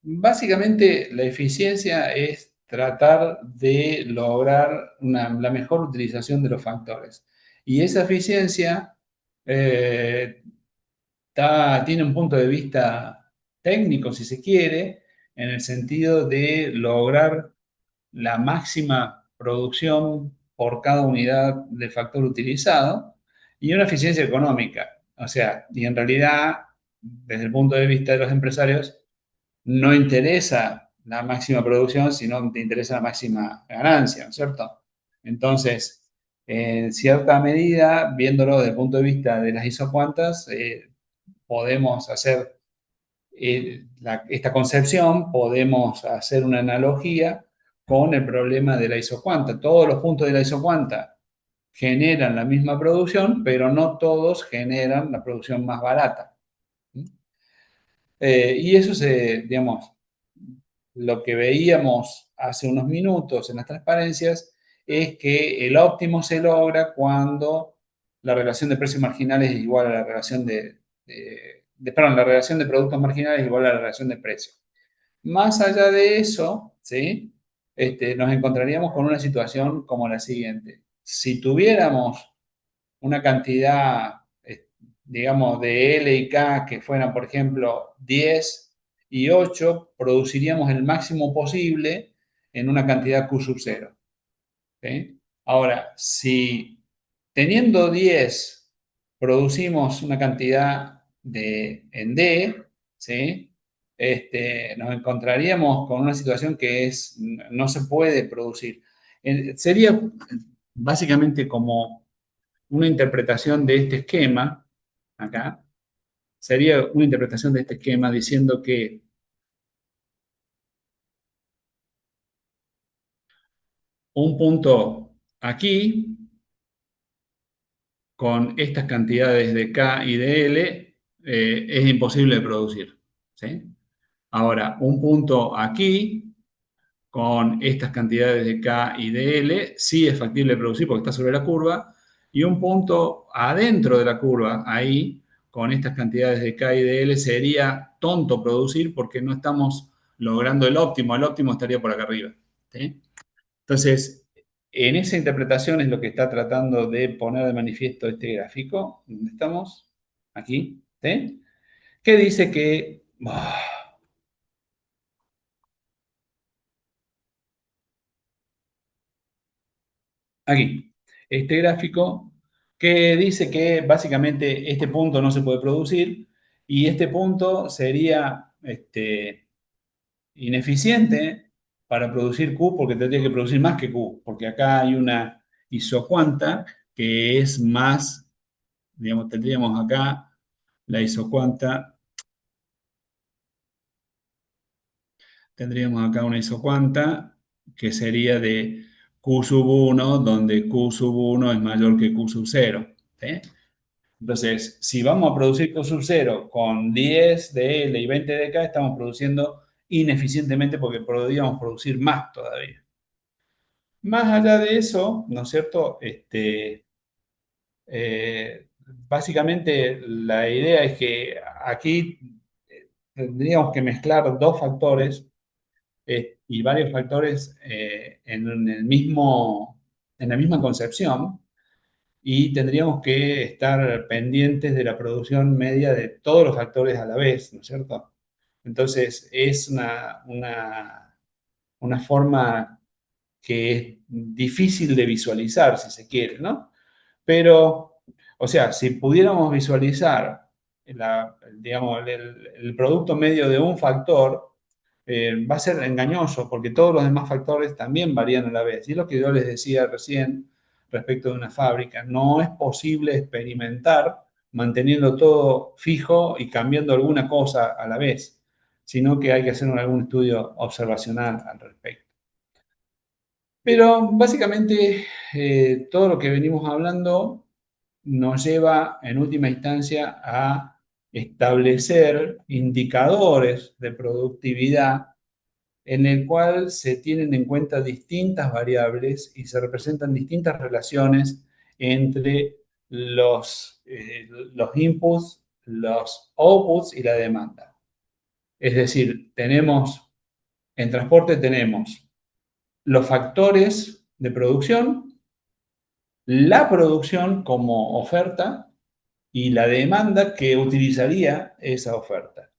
Básicamente, la eficiencia es tratar de lograr la mejor utilización de los factores. Y esa eficiencia eh, tiene un punto de vista técnico, si se quiere, en el sentido de lograr la máxima producción por cada unidad de factor utilizado y una eficiencia económica. O sea, y en realidad, desde el punto de vista de los empresarios, no interesa la máxima producción, sino te interesa la máxima ganancia, ¿no es cierto? Entonces, en cierta medida, viéndolo desde el punto de vista de las isocuantas, podemos hacer esta concepción, podemos hacer una analogía con el problema de la isocuanta. Todos los puntos de la isocuanta generan la misma producción, pero no todos generan la producción más barata. Y eso digamos, lo que veíamos hace unos minutos en las transparencias es que el óptimo se logra cuando la relación de precios marginales es igual a la relación perdón, la relación de productos marginales es igual a la relación de precios. Más allá de eso, ¿sí? Nos encontraríamos con una situación como la siguiente. Si tuviéramos una cantidad, digamos, de L y K que fueran, por ejemplo, 10 y 8, produciríamos el máximo posible en una cantidad Q sub 0. ¿Sí? Ahora, si teniendo 10 producimos una cantidad en D, ¿sí? Nos encontraríamos con una situación que no se puede producir. Sería básicamente como una interpretación de este esquema, acá, sería una interpretación de este esquema diciendo que un punto aquí, con estas cantidades de K y de L, es imposible de producir. ¿Sí? Ahora, un punto aquí, con estas cantidades de K y de L, sí es factible de producir porque está sobre la curva, y un punto adentro de la curva, ahí, con estas cantidades de K y de L, sería tonto producir porque no estamos logrando el óptimo estaría por acá arriba. ¿Sí? Entonces, en esa interpretación es lo que está tratando de poner de manifiesto este gráfico. ¿Dónde estamos? Aquí. ¿Sí? Que dice que... aquí. Este gráfico que dice que básicamente este punto no se puede producir y este punto sería ineficiente para producir Q porque tendría que producir más que Q, porque acá hay una isocuanta que es más, digamos, tendríamos acá la isocuanta, tendríamos acá una isocuanta que sería de Q sub 1, donde Q sub 1 es mayor que Q sub 0. ¿Sí? Entonces, si vamos a producir Q sub 0 con 10 de L y 20 de K, estamos produciendo ineficientemente porque podríamos producir más todavía. Más allá de eso, ¿no es cierto? Básicamente la idea es que aquí tendríamos que mezclar dos factores y varios factores en la misma concepción y tendríamos que estar pendientes de la producción media de todos los factores a la vez, ¿no es cierto? Entonces es una forma que es difícil de visualizar, si se quiere, ¿no? Pero, o sea, si pudiéramos visualizar, digamos, el producto medio de un factor, va a ser engañoso porque todos los demás factores también varían a la vez. Y es lo que yo les decía recién respecto de una fábrica. No es posible experimentar manteniendo todo fijo y cambiando alguna cosa a la vez, sino que hay que hacer algún estudio observacional al respecto. Pero básicamente todo lo que venimos hablando nos lleva en última instancia a establecer indicadores de productividad en el cual se tienen en cuenta distintas variables y se representan distintas relaciones entre los inputs, los outputs y la demanda. Es decir, en transporte tenemos los factores de producción, la producción como oferta y la demanda que utilizaría esa oferta.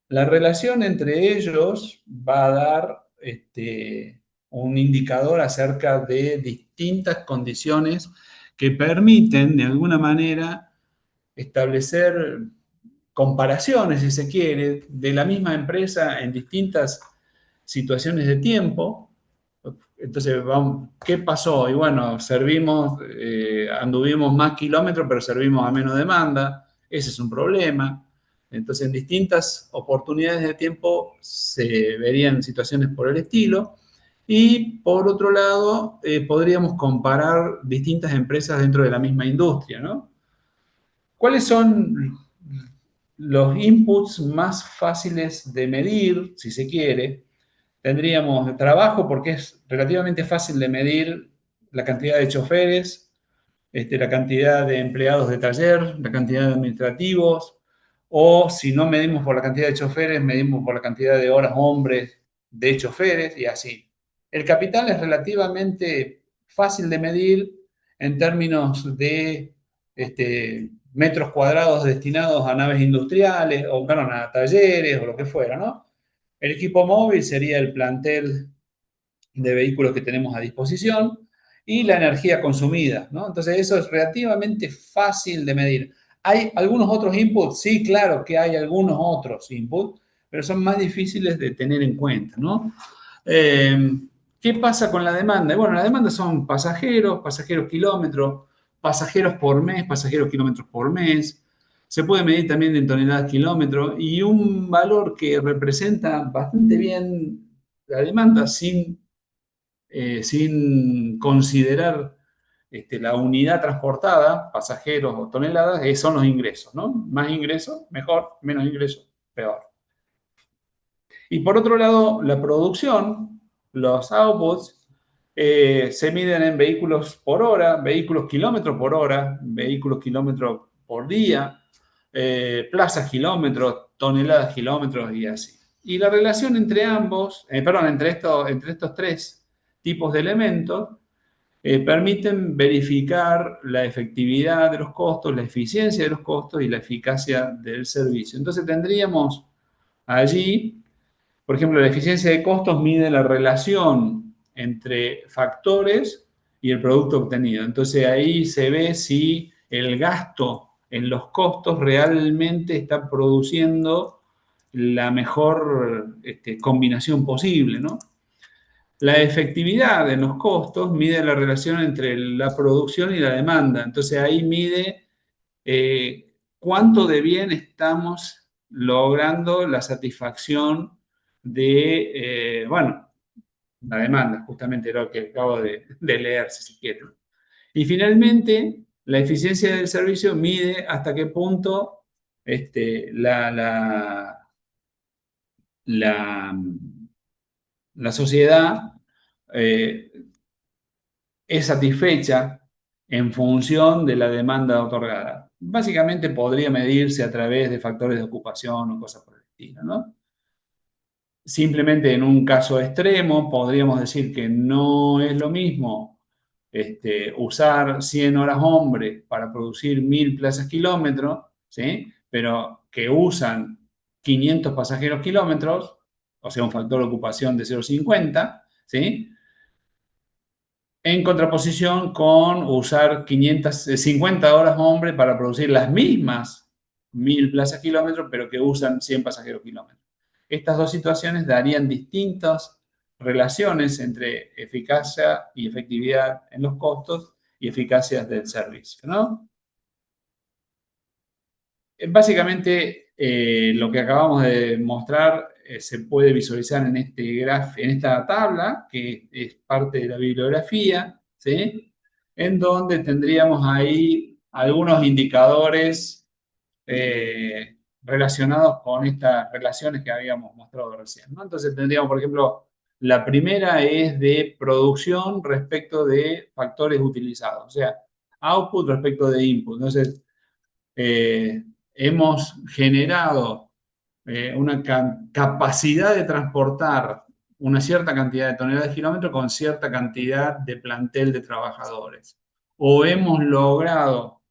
La relación entre ellos va a dar un indicador acerca de distintas condiciones que permiten, de alguna manera, establecer comparaciones, si se quiere, de la misma empresa en distintas situaciones de tiempo. Entonces, vamos, ¿qué pasó? Y bueno, anduvimos más kilómetros, pero servimos a menos demanda. Ese es un problema. Entonces, en distintas oportunidades de tiempo se verían situaciones por el estilo. Y por otro lado, podríamos comparar distintas empresas dentro de la misma industria, ¿no? ¿Cuáles son los inputs más fáciles de medir, si se quiere? Tendríamos trabajo, porque es relativamente fácil de medir la cantidad de choferes, la cantidad de empleados de taller, la cantidad de administrativos, o si no medimos por la cantidad de choferes, medimos por la cantidad de horas hombres de choferes y así. El capital es relativamente fácil de medir en términos de metros cuadrados destinados a naves industriales, o perdón, a talleres o lo que fuera, ¿no? El equipo móvil sería el plantel de vehículos que tenemos a disposición y la energía consumida, ¿no? Entonces eso es relativamente fácil de medir. ¿Hay algunos otros inputs? Sí, claro que hay algunos otros inputs, pero son más difíciles de tener en cuenta, ¿no? Eh, ¿Qué pasa con la demanda? Bueno, la demanda son pasajeros, pasajeros kilómetros, pasajeros por mes, pasajeros kilómetros por mes. Se puede medir también en toneladas kilómetros y un valor que representa bastante bien la demanda sin considerar la unidad transportada, pasajeros o toneladas, son los ingresos, ¿no? Más ingresos, mejor; menos ingresos, peor. Y por otro lado, la producción, los outputs, se miden en vehículos por hora, vehículos kilómetros por hora, vehículos kilómetros por día, plazas kilómetros, toneladas kilómetros y así. Y la relación entre entre estos tres tipos de elementos permiten verificar la efectividad de los costos, la eficiencia de los costos y la eficacia del servicio. Entonces tendríamos allí, por ejemplo, la eficiencia de costos mide la relación entre factores y el producto obtenido. Entonces ahí se ve si el gasto en los costos realmente está produciendo la mejor combinación posible, ¿no? La efectividad en los costos mide la relación entre la producción y la demanda. Entonces ahí mide cuánto de bien estamos logrando la satisfacción de, bueno, la demanda, justamente lo que acabo de leer, si se quiere. Y finalmente, la eficiencia del servicio mide hasta qué punto la, la, la sociedad eh, es satisfecha en función de la demanda otorgada. Básicamente podría medirse a través de factores de ocupación o cosas por el estilo, ¿no? Simplemente en un caso extremo podríamos decir que no es lo mismo usar 100 horas hombre para producir 1000 plazas kilómetros, ¿sí? Pero que usan 500 pasajeros kilómetros, o sea, un factor de ocupación de 0,50, ¿sí? En contraposición con usar 50 horas hombre para producir las mismas 1000 plazas kilómetros, pero que usan 100 pasajeros kilómetros. Estas dos situaciones darían distintas relaciones entre eficacia y efectividad en los costos y eficacia del servicio, ¿no? Básicamente, lo que acabamos de mostrar se puede visualizar en esta tabla, que es parte de la bibliografía, ¿sí? En donde tendríamos ahí algunos indicadores relacionados con estas relaciones que habíamos mostrado recién, ¿no? Entonces tendríamos, por ejemplo, la primera es de producción respecto de factores utilizados, o sea, output respecto de input. Entonces, eh, hemos generado una capacidad de transportar una cierta cantidad de toneladas de kilómetros con cierta cantidad de plantel de trabajadores. o hemos logrado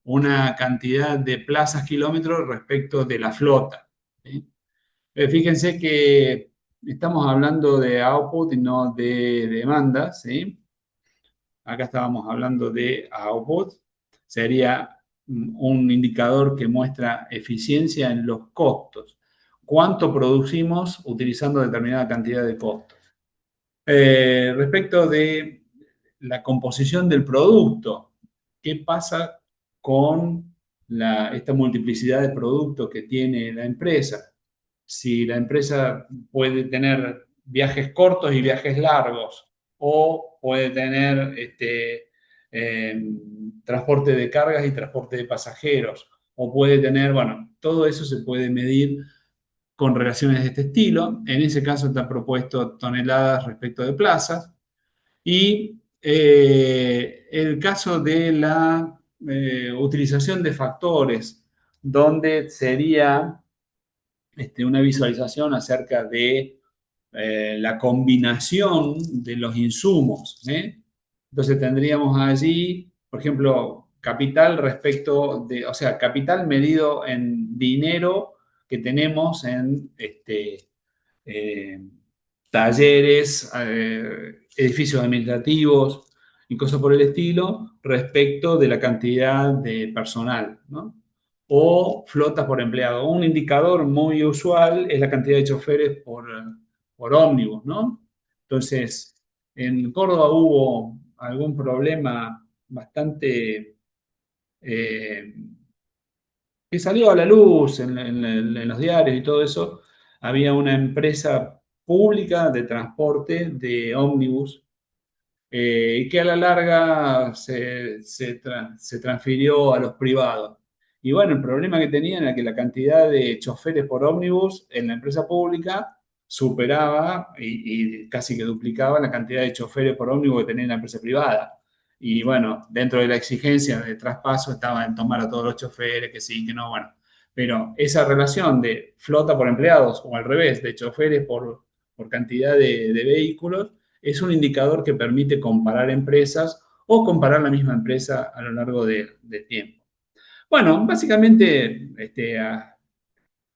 una cantidad de plazas kilómetros respecto de la flota, ¿sí? Fíjense que estamos hablando de output y no de demanda, ¿sí? Acá estábamos hablando de output, sería un indicador que muestra eficiencia en los costos. ¿Cuánto producimos utilizando determinada cantidad de costos? Respecto de la composición del producto, ¿qué pasa con esta multiplicidad de productos que tiene la empresa? Si la empresa puede tener viajes cortos y viajes largos, o puede tener eh, transporte de cargas y transporte de pasajeros, o puede tener, bueno, todo eso se puede medir con relaciones de este estilo. En ese caso está propuesto toneladas respecto de plazas. Y el caso de la utilización de factores, donde sería una visualización acerca de la combinación de los insumos, ¿eh? Entonces tendríamos allí, por ejemplo, capital respecto de, o sea, capital medido en dinero que tenemos en eh, talleres, edificios administrativos y cosas por el estilo, respecto de la cantidad de personal, ¿no? O flotas por empleado. Un indicador muy usual es la cantidad de choferes por ómnibus, ¿no? Entonces, en Córdoba hubo algún problema bastante eh, que salió a la luz en los diarios y todo eso. Había una empresa pública de transporte de ómnibus y que a la larga se transfirió a los privados. Y bueno, el problema que tenían era que la cantidad de choferes por ómnibus en la empresa pública superaba y casi que duplicaba la cantidad de choferes por ómnibus que tenía en la empresa privada. Y bueno, dentro de la exigencia de traspaso estaba en tomar a todos los choferes, que sí, que no, bueno. Pero esa relación de flota por empleados o al revés, de choferes por cantidad de vehículos, es un indicador que permite comparar empresas o comparar la misma empresa a lo largo de tiempo. Bueno, básicamente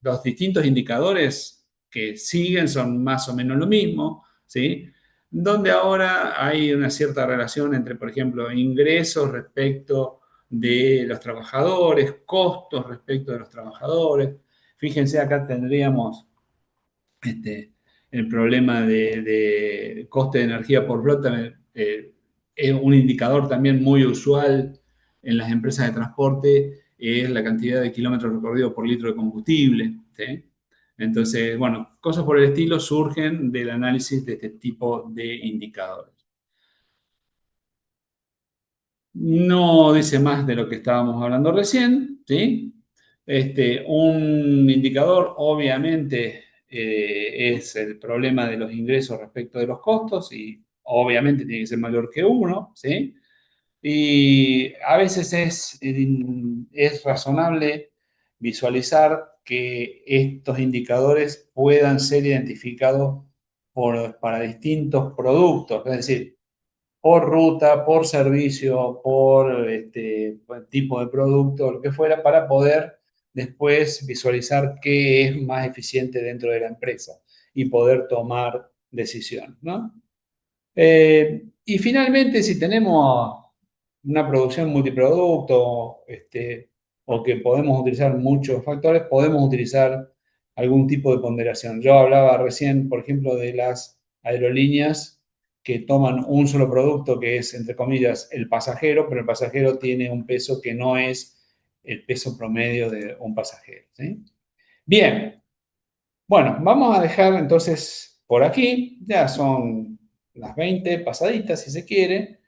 los distintos indicadores que siguen son más o menos lo mismo, ¿sí? Donde ahora hay una cierta relación entre, por ejemplo, ingresos respecto de los trabajadores, costos respecto de los trabajadores. Fíjense, acá tendríamos este, el problema de coste de energía por flota. Es un indicador también muy usual en las empresas de transporte, es la cantidad de kilómetros recorridos por litro de combustible, ¿sí? Entonces, bueno, cosas por el estilo surgen del análisis de este tipo de indicadores. No dice más de lo que estábamos hablando recién, ¿sí? Un indicador, obviamente, es el problema de los ingresos respecto de los costos y obviamente tiene que ser mayor que uno, ¿sí? Y a veces es razonable visualizar que estos indicadores puedan ser identificados para distintos productos, es decir, por ruta, por servicio, por tipo de producto, lo que fuera, para poder después visualizar qué es más eficiente dentro de la empresa y poder tomar decisiones, ¿no? Y finalmente, si tenemos una producción multiproducto, o que podemos utilizar muchos factores, podemos utilizar algún tipo de ponderación. Yo hablaba recién, por ejemplo, de las aerolíneas que toman un solo producto, que es, entre comillas, el pasajero, pero el pasajero tiene un peso que no es el peso promedio de un pasajero, ¿sí? Bien, bueno, vamos a dejar entonces por aquí, ya son las 20 pasaditas si se quiere.